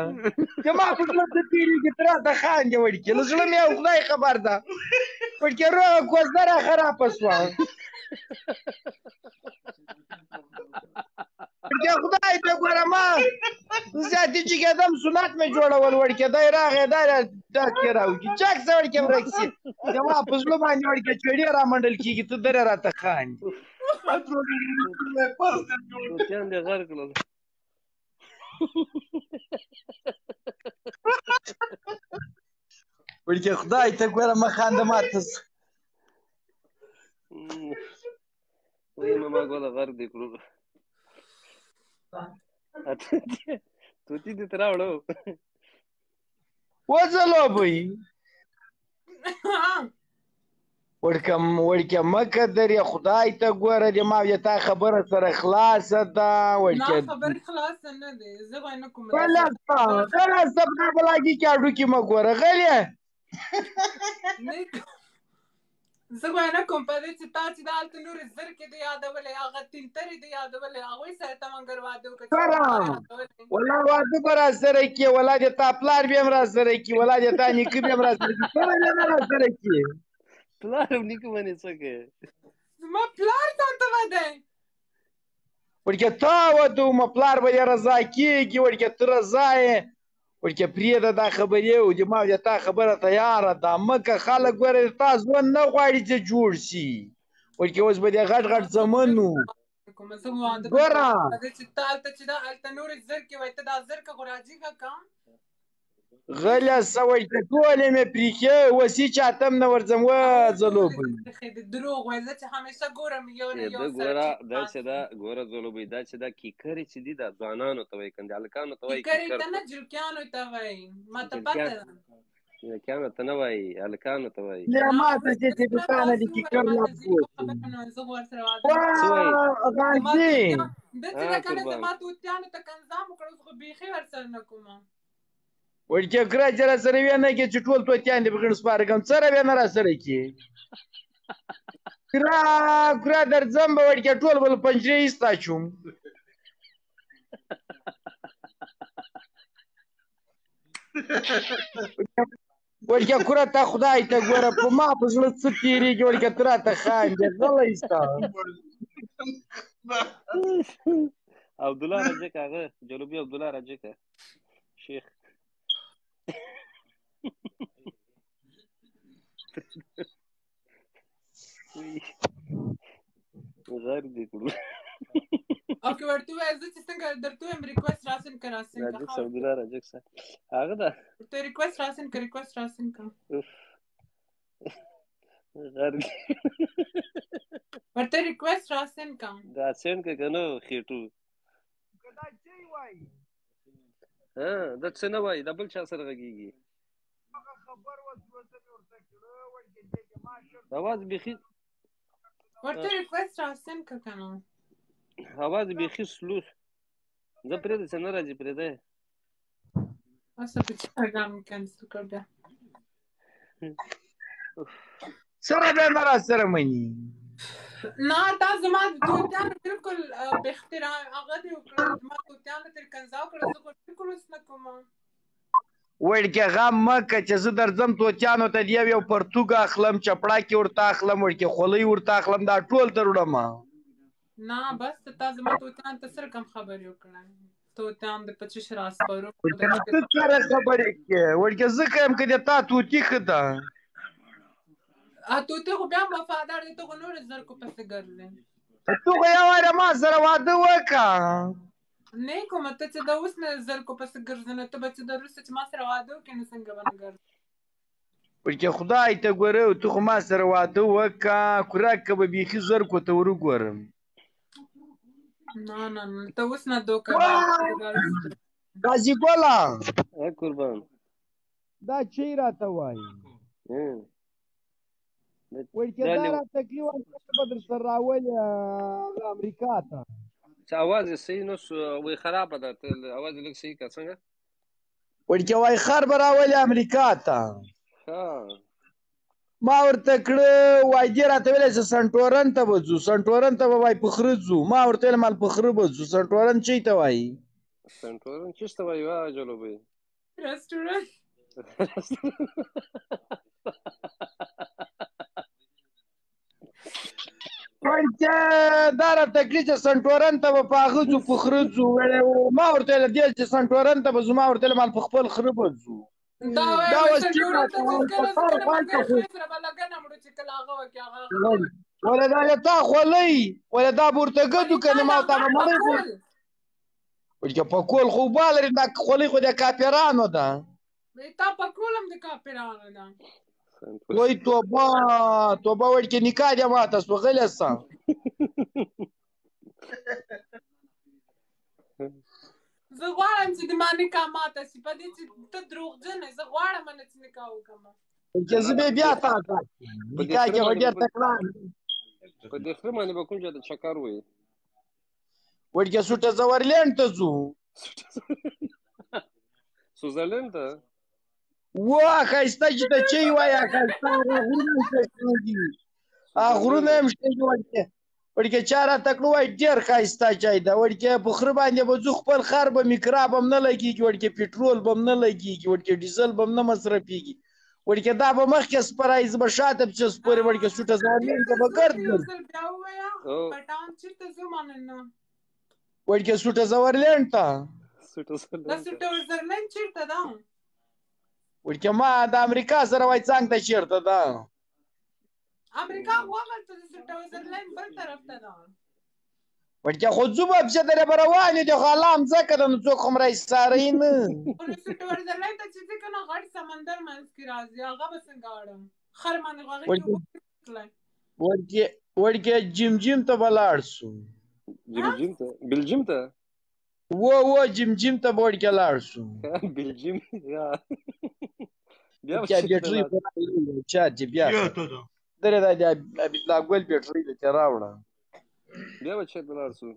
چې ما په زړه ته تېرېږي ته راته خاندې وړکې له زړه مې خدای خبر ده وړکې روغه کوزده را خرابه شوه وړکې خدای ته ګوره ما زیاتې چې کېدم سنت مې جوړول وړکې دی راغی دی ډاکې راوځي چک څه وړکې ورک شي چې ما په زړه باندې وړکې چړې را منډل کېږي ته درې راته خاندې توتیان دې غر کړل وړکې خدای ته ګوره مه خانده ماته وایي ماما ګوله غر دې کړو توتي دې ته راوړو وځلوبۍ وړکې مه قدرې خدای ته ګوره دې ما تا خبره سره خلاصه ده نه خبرې خلاصه نه دی زه به نه کوم خلاصه نه بلاګي کې اډوکې مه ګوره غلې زه به نه کوم په دې چې تا چې دا هلته نورې زرکې دې یادولې هغه تینترې دې یادولې هغوی سره ته مګر واده وکړه والله واده به را سره کړې والله دې تا پلار بیا هم را سره کړي والله دې تا نیکه بیا هم را سره کړي ټوله بیا نه را سره کړي پلار هم نیکه باندې څه کوې زما پلار تا ته ودی وړکې تا وده ومه پلار به دې رضا کېږي وړکې ته رضا یې وړکې پرېږده دا خبرې او د ما د تا خبره تیاره ده مکه خلک ګوره تا ژوند نه غواړي چې جوړ شي وړکې اوس به دې غټ غټ زمن و ګوره چې تا هلته چې دا هلته نورې زرکې وایي ته دا زرکه خو راجېږه که غله څه وړکې ټولې مې پرېښې اوس هېچ اتم نه ورځم وځلوبۍ دروغ وایي زه چې همیشه ګورم یو نه یو ګوره دا چې دا ګوره ځلوبۍ دا چې دا کیکرې چې دي دا ځوانانو ته وایي کنه د هلکانو ته وایي کیکرې ته نه جلکیانو ته وایي ما ته پته ده جلکیانو ته نه وایي هلکانو ته وایي ما ته چې دوکانه دي کیکر لفظ زه ورسره واده غازي داسې ده که نه زما توتیانو ته کنځام وکړه اوس خو بیخي ورسره نه کومه وړکې کړه چې را سره ویې نه کړې چې ټول توتیان دې په غڼ سپاره کړم څه را بیا نه را سره کړې کړه درځم به وړکې ټول به له پنجرې ایسته شوم وړکې کړه ته خدای ته ګوره په ما په زړه څه تېرېږي وړکې ته راته خاندې غلی سته عبدالله راجک هغه جلوبي عبدالله راجک شیخ غر دې کړو او که ورته ووایې زه چې څنګه درته ووایم ریکویسټ راسن که راسن که راجک عبدالله راجک صاحب هغه ده ورته ریکویسټ راسن که ریکویسټ راسن که غر دې ورته ریکویسټ راسن که دا سینډ که که نه خېټو دا څه نه وایي دا بل چا سره غږېږي اواز بیخي ورته ریکویسټ راسن که که نه اواز بیخي سلو زه پرېږده چې نه راځي پرېږده اصلا په چی پیغام کینسل کړ بیا سره بیا نه را سره مني نه دا زما توتیان بالکل به احترام هغه دی وکړل زما توتیان تر کنځاو کړ زه خو بالکل اوس نه کوم وړکې غم مه که چې زه درځم توتیانو ته د یو پرتوګ اخلم چپړاکې ورته اخلم وړکې خولۍ ورته اخلم دا ټول در وړم نه بس تا زما توتیان ته سره کم خبرې وکړه توتیان د پچیش راسپارو ته سره خبرې کې وړکې زه که یم که د تا توتي ښه ده توتی خو بیا وفادار دی ته خو نورې زرکو پسې ګرځې تو خو یو واره ما سره واده وکړه نه کومه ته چې د اوس نه زرکو پسې ګرځې نو ته به چې د وروسته چې ما سره واده وکړې نو څنګه به نه ګرځې وړکې خدای ته ګوره ته خو ما سره واده وکړه کوراک که به بیخي زرکو ته ور وګورم نه نه نه ته اوس نه دوکه قاضي ګله قربان دا چی راته وایي وړکې دا راته کلي وایي به در سره راولي امریکا ته چې اواز یې صحیح نه شو وایي خرابه ده ته اواز یې لږ صحیح کړه څنګه وړکې وایي خر به راولي امریکا ته ما ورته کړه وایي دې راته ویلی چې سنټورن ته به ځو سنټورن ته به وایي په خره ځو ما ورته ویل مال په خره به ځو سنټورن چی ته وایي سنټورن چېرته وایي وا جلوبۍ رستورانت وړکې دا راته کړي چې سنټورن ته به په هغه ځو په خره ځو ما ورته ویل دې چې سنټورن ته به ځو ما ورته ویل مال په خپل خره به ځو ولا دا تا خولۍ ولا دا بورتګدو که نه ما ته به مړی وړکې په کول خو اوبه لري دا خولۍ خو د کاپیرانو ده تا په کول هم د کاپیرانو ده وای توبه توبه وړکې نکاح دې ماته سوه غلی شه زه غواړم چې د ما نکاح ماته شي په دې چې ته دروغجن یې زه غواړم نه چې نکاح وکړم وړکې زه بیا تا ته نکاح کې خو ډېر تکرار په دې خره باندې به کوم ځای ته چکر وایي وړکې سوټه زورلینډ ته ځو سوزرلینډ ته وا ښایسته چې ته چی وایه ښایسته غرونه هم شته وړکې وړکې چا راته کړه وایي ډېر ښایسته چای ده وړکې په خره باندې به ځو خپل خر به میکراب هم نه لګېږي وړکې پټرول به هم نه لګېږي وړکې ډیزل به هم نه مصرفېږي وړکې دا به مخکې سپری زه به شاته پسې سپورې وړکې سوټه زورلینډ ته به ګرد وړکې سوټه زورلینډ ته وړکې ما د امریکا سره وایي څنګ ته چېرته ده امریکا وغلطه د سویټزرلینډ بل طرف ته ده وړکې خو ځو به پسې درې به روان یو د خو الله مځکه ده نو څوک خو م راایستاروي نه سویټزرلینډ ته چې ځې که نه غټ سمندر منځ کې راځي هغه به څنګه اړم خر باندې وړکې جمجم ته به لاړ شو بلجیم ته و جمجم ته به وړکې لاړ شو بلجیم بیا بیټرۍ چارج بیا درې دا د عبیدالله ګل بیټرۍ درته راوړه بیا به چېرته لاړ شو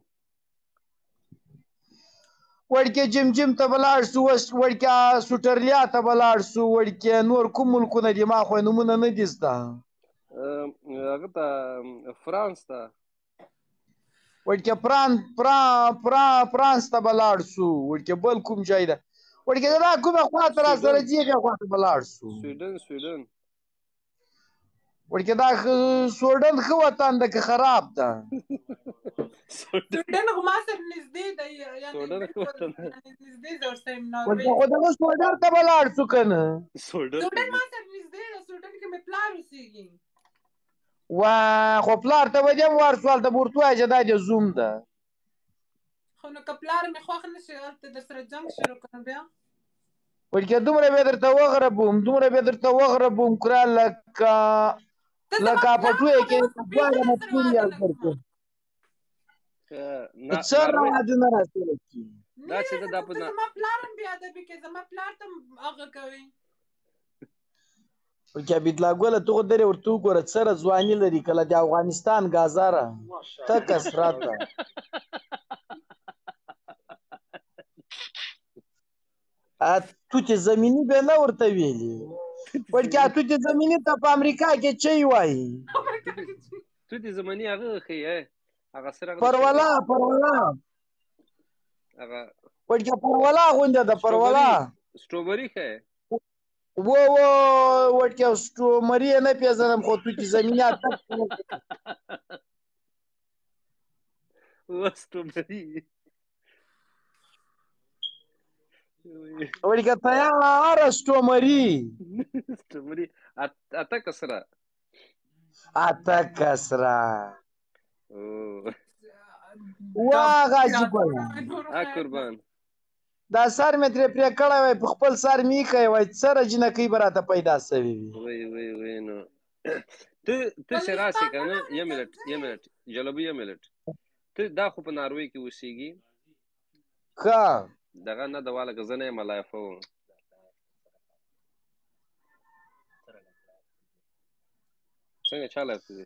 وړکې جمجم ته به لاړ شو وړکې سوټرلیا ته به لاړ شو وړکې نور کوم ملکونه دي ما خو نومونه نه دي زده هغه ته فرانس ته وړکې فرانس ته به لاړ شو وړکې بل کوم ځای ده وړکې دا کومه خواته را سره ځي هغې خواته به لاړ شو سویډن وړکې دا سویډن ښه وطن ده که خراب ده سویډن خو ما سره نږدې ده وړکې خو دغه سویډن ته به لاړ شو که نه سویډن ما سره نږدې ده سویډن کې مې پلار اوسېږي خو پلار ته به دې هم ورسو هلته به ورته ووایه چې دا دې زوم ده خو نو که پلار مې خوښ نه شي هلته در سره جنګ شروع کړم بیا وړکې دومره به درته وغربوم کره لکه پټویې کې دواړه مفهوم یاد درکړم څه راوعدونه راسره کېږي زما پلار هم بېادبي کوي زما پلار ته هغه کوي وړکې عبیدالله ګله ته خو درې ورته وګوره څره ځواني لري کله د افغانستان ګازاره تکه سراته توتې زمیني به نه ورته ویلي وړکې توتې زمیني ته په امریکا کې چی وایي توتې زمیني هغه ښیي هغه سره پروله هغه وړکې پروله غونډه ده پروله سټروبري ښیي وړکې سټرومري یې نه پېژنم خو توتې زمیني سټروبري وړکې تیاره سټرومري اته کسره واه غازي ګله قربان دا سر مې ترې پرې کړی وای په خپل سر مې ایښی وای سره جنکۍ به راته پیدا سوې وي وی نو ته چې راسې که نه یو منټ جلبي یو منټ ته دا خو په ناروی کې اوسېږي ښه دغه نه د واله که زه نه یم لایفه وم څنګه چا لایفه دی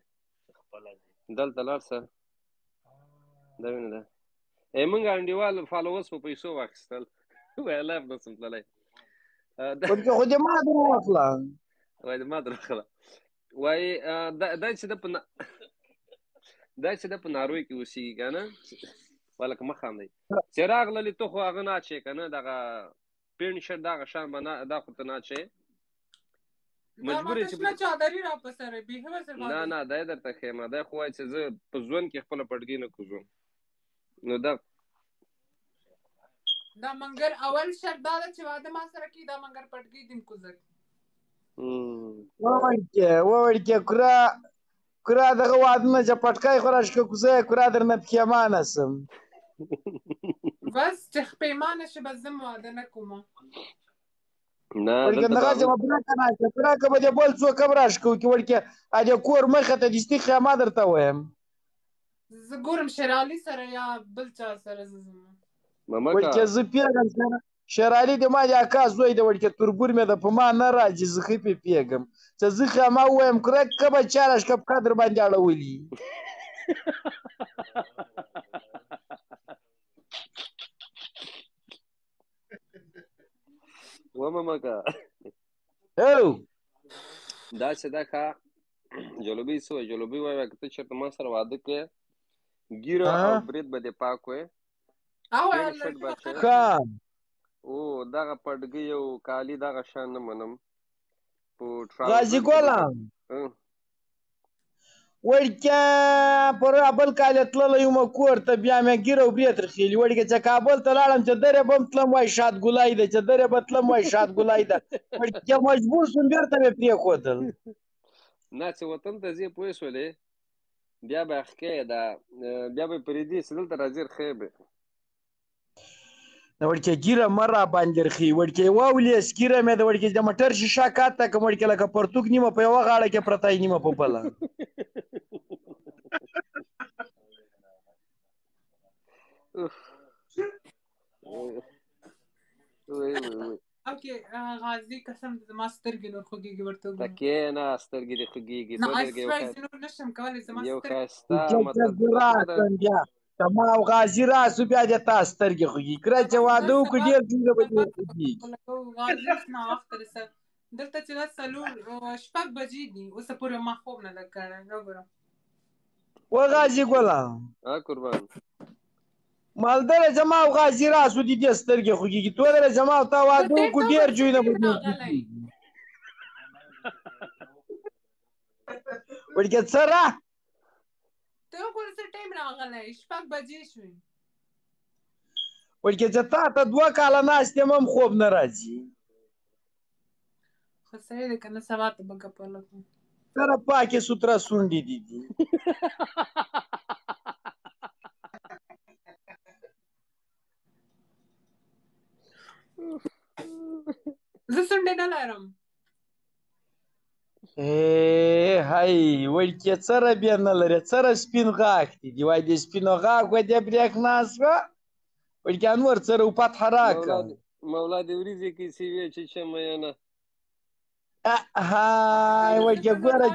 دلته لاړ شه دا وینه ده موږ انډیوال فالوورس په پیسو واخیستل وایي لایف نسم تللی خو دې ما در واخله وایي د ما در واخله وایي دا چې ده په ناروی کې اوسېږي که نه ولکه مه خاندئ چې راغللې ته خو هغه نه اچې که نه دغه پینټ شرټ دغه شان به دا خو ته نه اچې مجبور یې چې نه دا یې درته ښیم دا خو وایي چې زه په ژوند کې خپله پټګۍ نه کوزم نو دا منګر اول شرط دا ده چې واده ما سره کړي دا منګر پټګۍ دې کوزک ووړکې کورا دغه واده نه چې پټکای خو راشکه کوزه یې کورا درنه پښیمانه سم بس چې پښیمانه شي بس زه واده نه کوم وړکې دغه چې به برکه ناشه برکه به دې بل څوک هم راشکو کې وړکې د کور مخې ته دستي خیمه درته وایم زه ګورم شیرعلي سره یا بل چا سره زه ځم وړکې زه پیغم سره شیرعلي د ما د اکا زوی د وړکې تربور مې ده په ما نه راځي زه ښه پې پیږم چې زه خیمه ووایم کرکه به چا راشکه په قدر باندې اړولي وممکه دا چې دا ښه جلبي څه وایي جلبي وایي که ته چېرته ما سره واده کوې ګیره او برید به دې پاک وی او دغه پټګۍ او کالي دغه شان نه منم غازي ګله وړکې پر بل کال تللی یم کور ته بیا مې ګیره او برې ترخیلي وړکې چې کابل ته لاړم چې درې به هم تلم وایي شاد ګلای ده چې درې به تلم وایي شاد ګلای ده وړکې مجبور شوم بېرته مې پرېښودل نه چې وطن ته ځې پوه شولې بیا به ښکې ده بیا به پرېږدي چې دلته راځي ښې به وړکې ګیره مه را باندې رخي وړکې واولېس ګیره مې د وړکې د موټر شیشه کاته کړم وړکې لکه پرتوګ نیمه په یوه غاړه کې پرته یې نیمه په بله غازي قسم دې زما سترګې نور خوږېږي ورته ته کښېنه سترګې دې خوږېږي نور نشم کولی زما یو ښایسته مطلب ما او غازي راسو بیا د تا سترګې خوږي کله چې واده وکړو ډېر څنګه به دې خوږي غازي اوس ناوخته رسه دلته چې دا څلور شپږ بجې دي اوسه پورې ما خوب نه ده کړی وګوره و غازي ګله قربان مالداره زما او غازي راسو دي دې سترګې خوږېږي تو دره زما او تا واده وکړو ډېر جوینه به دې وړکې څه را ته وګوره څه ټایم راغلی شپږ بجې شوې وړکې چې تا ته 2 کاله ناست یم هم خوب نه راځي خو صحیح دی که نه سبا ته به ګپه لګو سره پاکې سوتره سونډې دي زه سونډې نه لرم هی وړکې څه ربې نه لرې څه را سپین غاښ دي وایي د سپینو غاښو دې برېښنا شوه وړکې انور څه را وفتحه راکړه مولا دې وریځې کیسې وې چې څه میینه هی وړکې ګوره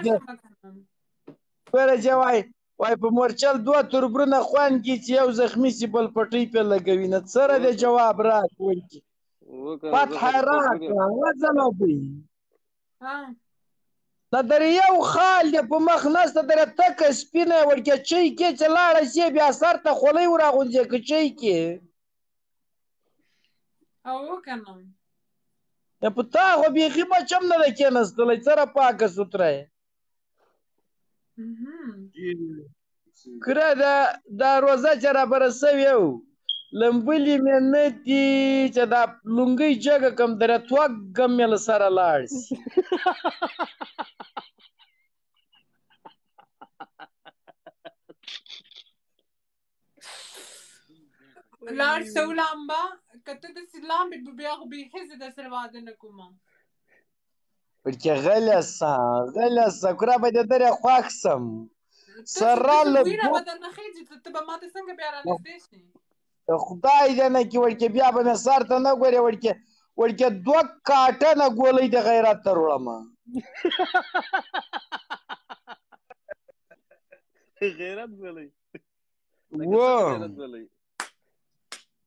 چې وایي په مورچل 2 تربرونه خوند کړي چې یو زخمي سي بل پټۍ پې لګوي نه څه را دې جواب راکړه وړکې فتحه یې راکړه وځلوبۍ ها د در یو خال دی په مخ نسته دره تکه سپینه ورکې چی کې چې لاړه سي بیا سر ته خولۍ وراغونځې که چی کې او وکنه په تا خو بیخي بچم نه ده کېنستلی څه پاکه سوتره یې کره دا روزه چې رابره سوې و لمبلې مې نه دي چې دا لونګۍ جګه کم دره توږم مې له سره لاړ سي لاړ شه ولامبه که ته داسې لامبې بیا خو بیخي زه درسره واده نه کوم ورکې غلی سه کره به دې درې خوښ سم سره له وینه به درنه خېږي ته به ماته څنګه بیا رانږدې شي خدای دې نه کړي ورکې بیا به مې سر ته نه ګورې ورکې 2 کاټنه ګولۍ د غیرت ته وړمه غیرت ګولۍ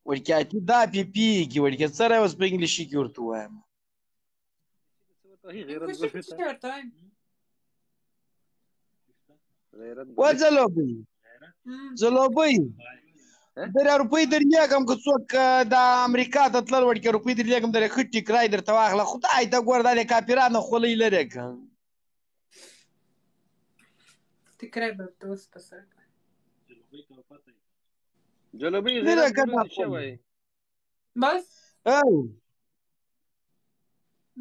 ورکې اتي دا پیږي ورکې سره اوس په انګلیشي کې ورته ووایم ځلوبۍ درې روپۍ درلیږم که څوک د امریکا ته تلل ورکې روپۍ درلیږم درې ښه ټیکرای درته واخله خدای ته ګوره دا د کاپیرانو خولۍ لرې که ټیکرای به ورته اوس په سر جلوبۍ غیرت ګولۍ شوی بس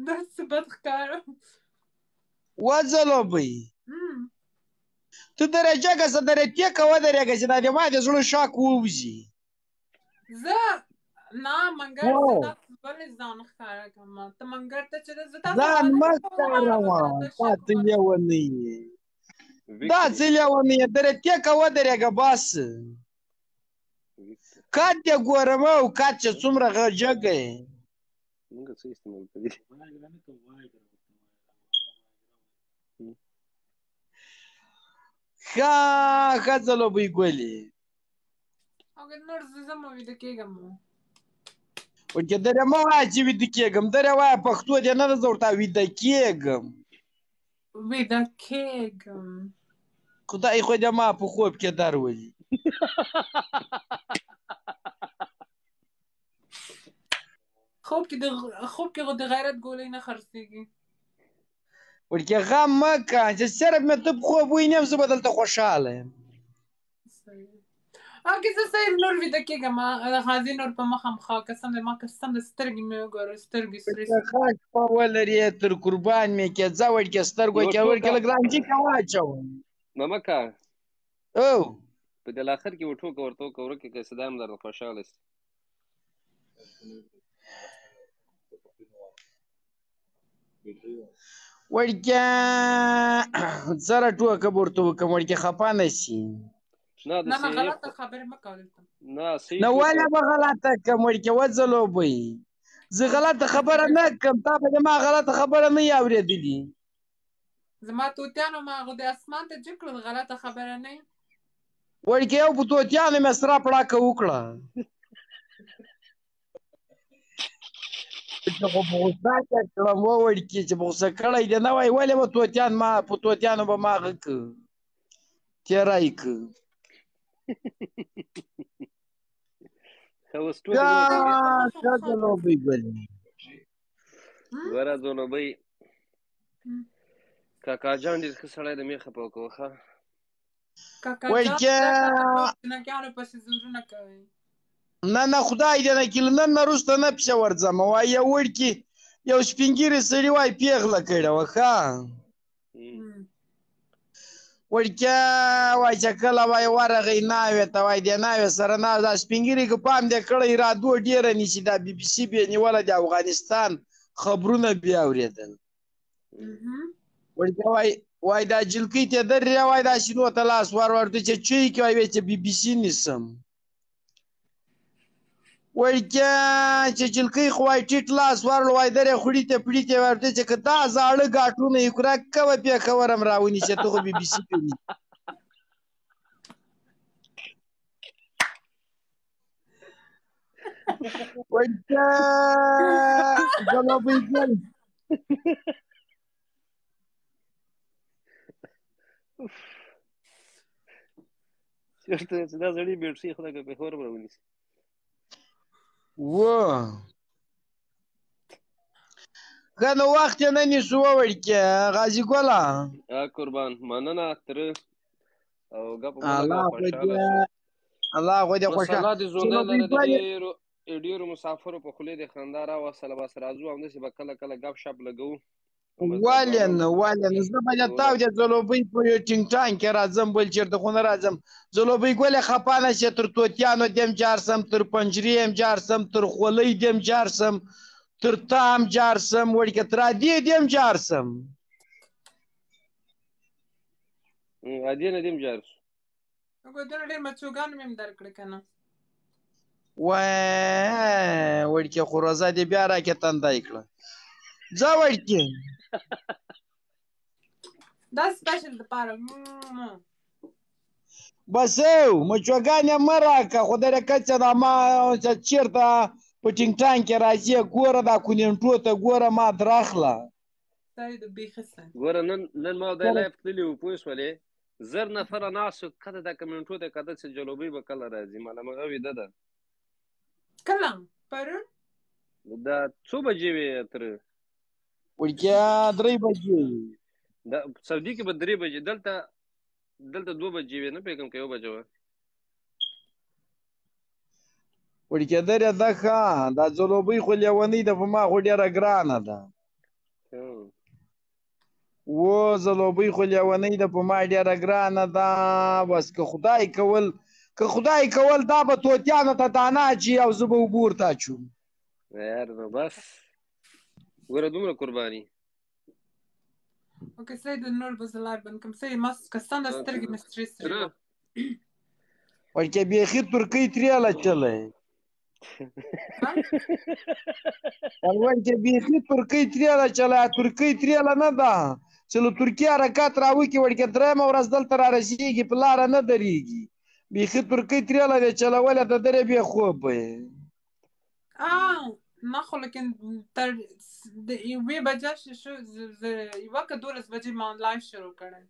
داسې بد ښکاره وځلوبۍ ته درې جګه سه درې ټیکه ودرېږه چې دا د ما د زړه شاک ووځي زه نه منګر ولې ځان ښکاره کړم ته منګر ته چې ځان مه ښکاروه تا څه لیونی یې دا څه لیونی یې درې ټیکه ودرېږه بس کات دې ګورم او کات چې څومره جګه یې مونږ څه استعمال کوي ښه ځلوبۍ ګلې او که نور زه مه ویده کېږم ورکې درې مه وایه چې ویده کېږم درې وایه پښتو دې نه ده زه ورته ویده کېږم ویده کېږم خدای خو دې ما په خوب کې درولي خوب کې خو د غیرت ګولۍ نه خرڅېږي ورکې غم مه که چې صرف مې ته په خوب وینم زه به دلته خوشحاله یم او که زه صحیح نور ویده کېږم غازي نور په مخه مخا قسم دی ما قسم د سترګې مې وګوره سترګې سرې خاک په ولرې تر قربان مې کې ځه ورکې سترګو کې ورکې لږ رانجې که واچوم ممکه او په دل آخر کې وټوکه ورته وکړه ورکې که صدا هم درته خوشحاله شي ورکې سره ټوکه به ورته وکړم ورکې خفه نه شي نه غلطه خبرې مه کوه دلته نه ولې به غلطه کړم ورکې وځلوبۍ زه غلطه خبره نه کړم تا به د ما غلطه خبره نه یې اورېدلي زما توتیانو ما هغه د اسمان ته جګ کړل غلطه خبره نه ورکې یو په توتیانو مې سره پړاکه وکړه چې خو په غوسه کې کړم وورکې چې په غوسه کړی دی نه وای ولې به توتیان ما په توتیانو به ما هغه که تېری که ښه ځلوبۍ ګلې ګوره ځلوبۍ کاکا جان ډېر ښه سړی دی مې خفه وکړه ښه ورکې جنکیانو پسې زورونه کوي نه خدای دې نه کړي نن نه وروسته نه پسې ورځم وایي یو وړکي یو سپین ږیري سړي وایي پیغله کړې وه ښه ورکې وایي چې کله وایي ورغی ناوې ته وایي دې ناوې سره دا سپین ږیري که پام دې کړی رادو ډېره نیسي دا بي بي سي بې نیوله د افغانستان خبرونه بیا اورېدل ورکې وایي دا جلکۍ ته درې وایي دا سینو ته لاس ورته چې چوی کې وایي چې بي بي سي نیسم ورکې چې جلکۍ خو وایي ټیټ لاس ورلو وایي درې خوړي ته پړي ته ورته چې که دا زاړه ګاټونه یې کړه کوه پېښور هم راونیسې ته خو بي بي سي کوي وړکیه ځلوبۍ ګل چېرته چې دا زړې بیټرۍ خدای که پېښور به راونیسي ښه نو وخت یې نه نیسو وړکیه غازي ګله قربان مننه تره او ګپ الله خو دې خوشحاله الله دې ژوندی لره د ډېرو مسافرو په خولې د خندا راوستله بس راځو همداسې به کله کله ګپ شپ لګوو ولې نه زه به دې تاو دې ځلوبۍ په یو ټینګ ټانګ کې راځم بل چېرته خو نه راځم ځلوبۍ ګلې خفه نه شې تر توتیانو دې هم جار سم تر پنجرې هم جار سم تر خولۍ دې هم جار سم تر تا هم جار سم وړکیه تر ادې دې هم جار سم ادې نه دې هم جار سو دونه ډېر مچوګان مې هم درکړې که نه وړکیه خو روزه دې بیا راکې تندی کړه ځه وړکیه دا سپیشل دپاره بس مچوګانې مه راکړه خدای دې کڅه دا ما چېرته په ټینګ ټانګ کې راځي ګوره دا کونینټو ته ګوره ما درخله ګوره نن ما دی لایف تللي وو پوه شولې زر نفره ناست وو کته دا کمنټو ته کته چې جلوبۍ به کله راځي ماله مغه ویده ده کله پرون دا څو بجې وې تره وړکیه 3 بجې دا سعودي کې به 3 بجې دلته 2 بجې وې نه پوهېږم که 1 بجه وه وړکیه درې ده ښه دا ځلوبۍ خو لیونۍ ده په ما خو ډېره ګرانه ده ځلوبۍ خو لیونۍ ده په ما ډېره ګرانه ده بس که خدای کول دا به توتیانو ته دانه اچي او زه به اوبه ورته اچوم یار نو بس ګوره دومره قرباني اوکې سید نور به زه لایف بند کړم سید ما که ستانده سترګې مې سرې سرې وړکیه بیخي ترکۍ ترې اچولی وړکیه بیخي ترکۍ ترې اچولی ترکۍ ترېله نه ده چې له ترکیې حرکت راوکړي وړکیه درېیمه ورځ دلته را رسېږي په لاره نه درېږي بیخي ترکۍ ترېله دې چلولې ته درې بې خوب نه خو لیکن تر یوې بجه شو یوه که 12 بجې ما لایف شروع کړی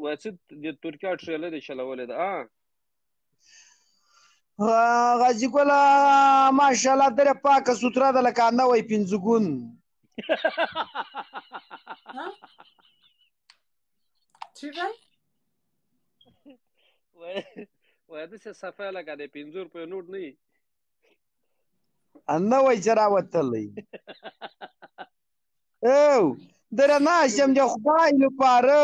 واڅه د ترکیه ټریلر یې چلولی ده غازي ګله ماشاءالله درې پاکه سوتره ده لکه نوی پنځګون چی وای وای داسې صفا لکه د 5 روپیو نوټ نه وي نوی چې راوتلی درناست یم د خدای لپاره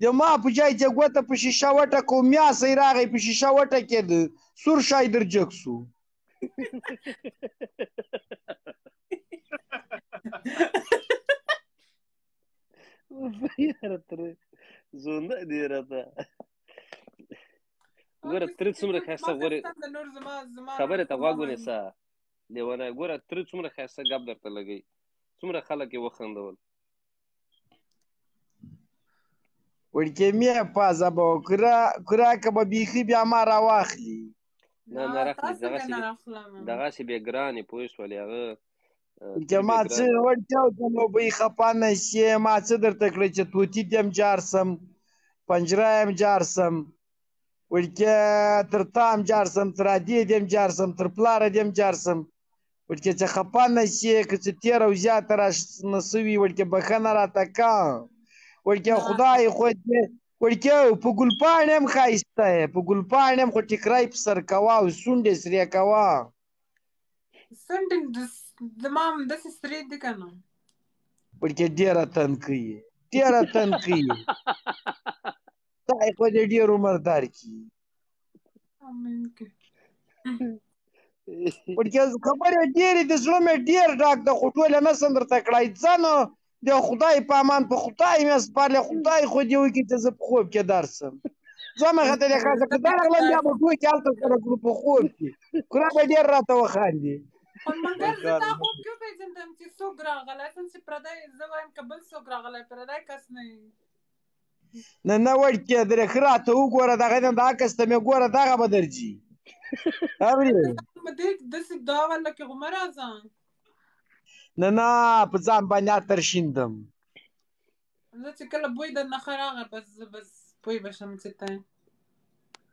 د ما په جای چې ګوته په شیشه وټکو میاسی راغی په شیشه وټکېده سور شای در جګ سو زونده دی راته ګوره تره څومره ښایسته خبرې ته غوږ ونیسه لیونی ګوره تره څومره ښایسته ګپ درته لګوي څومره خلک یې وخندول وړکیه مې پازه به کره که به بیخي بیا ما راواخلي نه راخلي دغسې بې ګرانې پوه شولې هغه وړکیه ما څه وړکیه ځلوبۍ خفه نه شې ما څه درته کړی چې توتي دې هم جار سم پنجره هم جار سم وړکیه تر تا هم جار سم تر ادې دې هم جار سم تر پلاره دې هم جار سم وړکیه چې خفه نه شې که څه تېره او زیاته رانه سوي وړکیه بښنه راته که وړکیه خدای خو دې وړکیه په ګلپاڼې هم ښایسته یې په ګلپاڼې هم خو ټیکری په سر کوه او سونډې سرې کوه سونډې زما همداسې سرې دي که نه وړکیه ډېره تنکۍ یې ډېره تنکۍ یې خدای خو دې ډېر عمر درکړي وړکیه خبرې ډېرې د زړه مې ډېر ډاک ده خو ټول یې نسم درته کړی ځه نو د خدای په امان په خدای مې سپارلی خدای خو دې وکړي چې زه په خوب کې درسم زه مخې ته دې ښځه که درغلم بیا به ټوکې هلته سره کړو په خوب کې کره به ډېر راته وخاندي منګر زه تا خوب کې وپېژندم چې څوک راغلی سم چې پردی زه وایم که بل څوک راغلی پردی کس نه یي نه وړکیه درې ښه راته وګوره دغه نه دا کس ته مې ګوره دغه به درځي اوري داسې دا ولا کې غو مه راځه نه نه په ځان باندې عطر شیندم زه چې کله بوی درنه ښه راغی بس پوی به شم چې ته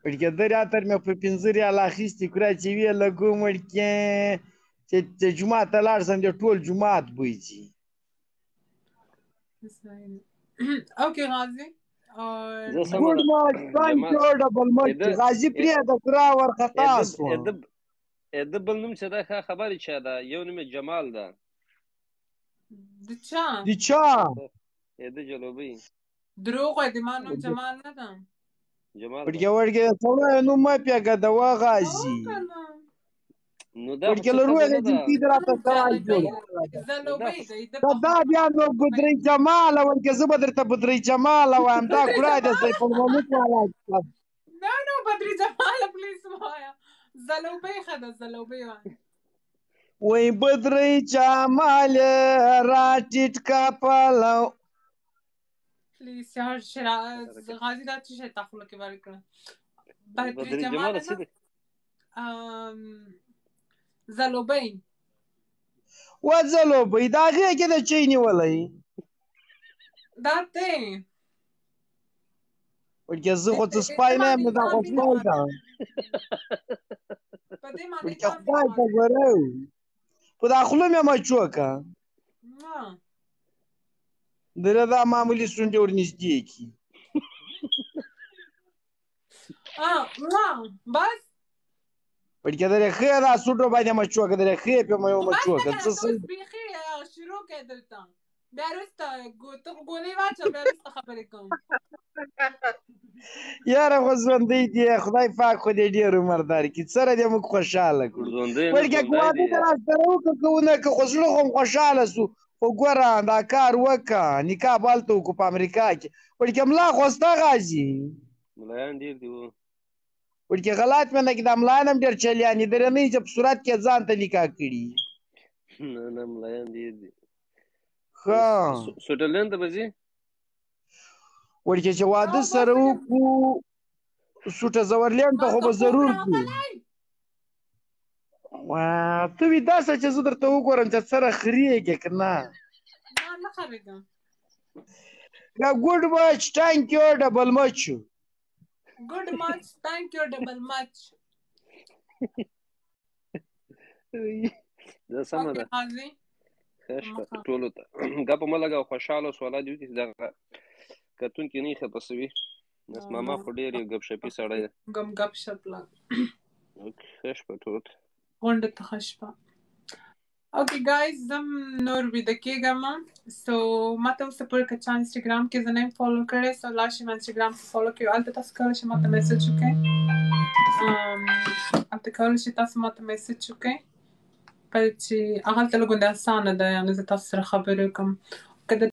وړکې درې عطر مې په 15 ریاله اخیستي کړه چې ویې لګوم وړکې چې جومات ته لاړ شم د ټول جومات بوی ځي اوکې غازي ګوډ ماچ ثانک یو ډبل مچ غازي پرېږده کرا ورخطا شوه د بل نوم چې دا ښه خبرې چا ده یو نوم یې جمال ده د چا د جلوبۍ دروغ وایي د ما نوم جمال نه ده وړکې سړی نوم مه پرېږده وا غازي وړکې له روغې جنتي دې راته سړی جوړ دا بیا نو بدرۍ جماله وړکې زه به درته بدرۍ جماله وایم دا ګړی د سیف الملک والا نه بدرۍ جماله پلیز وایا زلوبۍ ښه ده زلوبۍ وایم وای بدرۍ جماله راټیټ کا پلو پلیز یار غازي دا څه شی تا خوله کې وارې کړه بدرۍ جماله نه زلوبۍ و زلوبۍ د هغې کې د چی نیولی دا دی وړکې زه خو څه سپی نه یم نو دا خو سپی ده وړکې خدای ته ګوره په دا خوله مې مچو که دله دا معمولي سونډې ورنږدې کړي بس وړکې درې ښې دا سوټو باندې مچو که درې ښې پې مې ومچو که څه بیخي شروع کړې دلته بیا وروسته ته خو ګولۍ واچوه بیا وروسته خبرې کوم یاره خو ژوندی دی خدای پاک خو دې ډېر عمر درکړي سره دې موږ خوشحاله کړو وړکې که واده دې راسره وکړه که ونه که خو زړه خو م خوشحاله سو خو ګوره دا کار وکړه نکاح به هلته وکړو په امریکا کې وړکې ملا خو سته غازي ملایان ډېر دي وړکې غلط مې نه کړي دا ملایان هم ډېر چلیان دي درنۍ چې په صورت کې ځان ته نکاح کړي نه ملایان ډېر دي ښه سویټرلینډ ته به ځې وړکې چې واده سره وکړو سویټزرلینډ ته خو به ضرور ځو ته وي داسې چې زه درته وګورم چې سره خرېږې که نه نه خرېږم ګوډ مچ ټانک یو ډبل مچ ګوډ مچ ټانک یو ډبل مچ دا سمه ده ښه شپه ټولو ته ګپه مه لګوه خوشحاله اوسه الله دې وکړي چې دغه کتونکي نه یې خپسوي بس ماما خو ډېر یو ګپ شپي سړی دی ګپ شپ لا ښه شپه ټولو ته غونډه ته ښه شپه اوکې ګایز زم نور ویده کېږم سو ماته اوسه پورې که چا انسټاګرام کې زه نه یم فالو کړی سو لاړ شئ ما انسټاګرام کې فالو کړئ هلته تاسو کولی شئ ماته میسج وکړئ هلته کولی شئ تاسو ماته میسج وکړئ چې هغلته لږ غوندې اسانه ده یعنې زه تاسو سره خبرې وکړم که د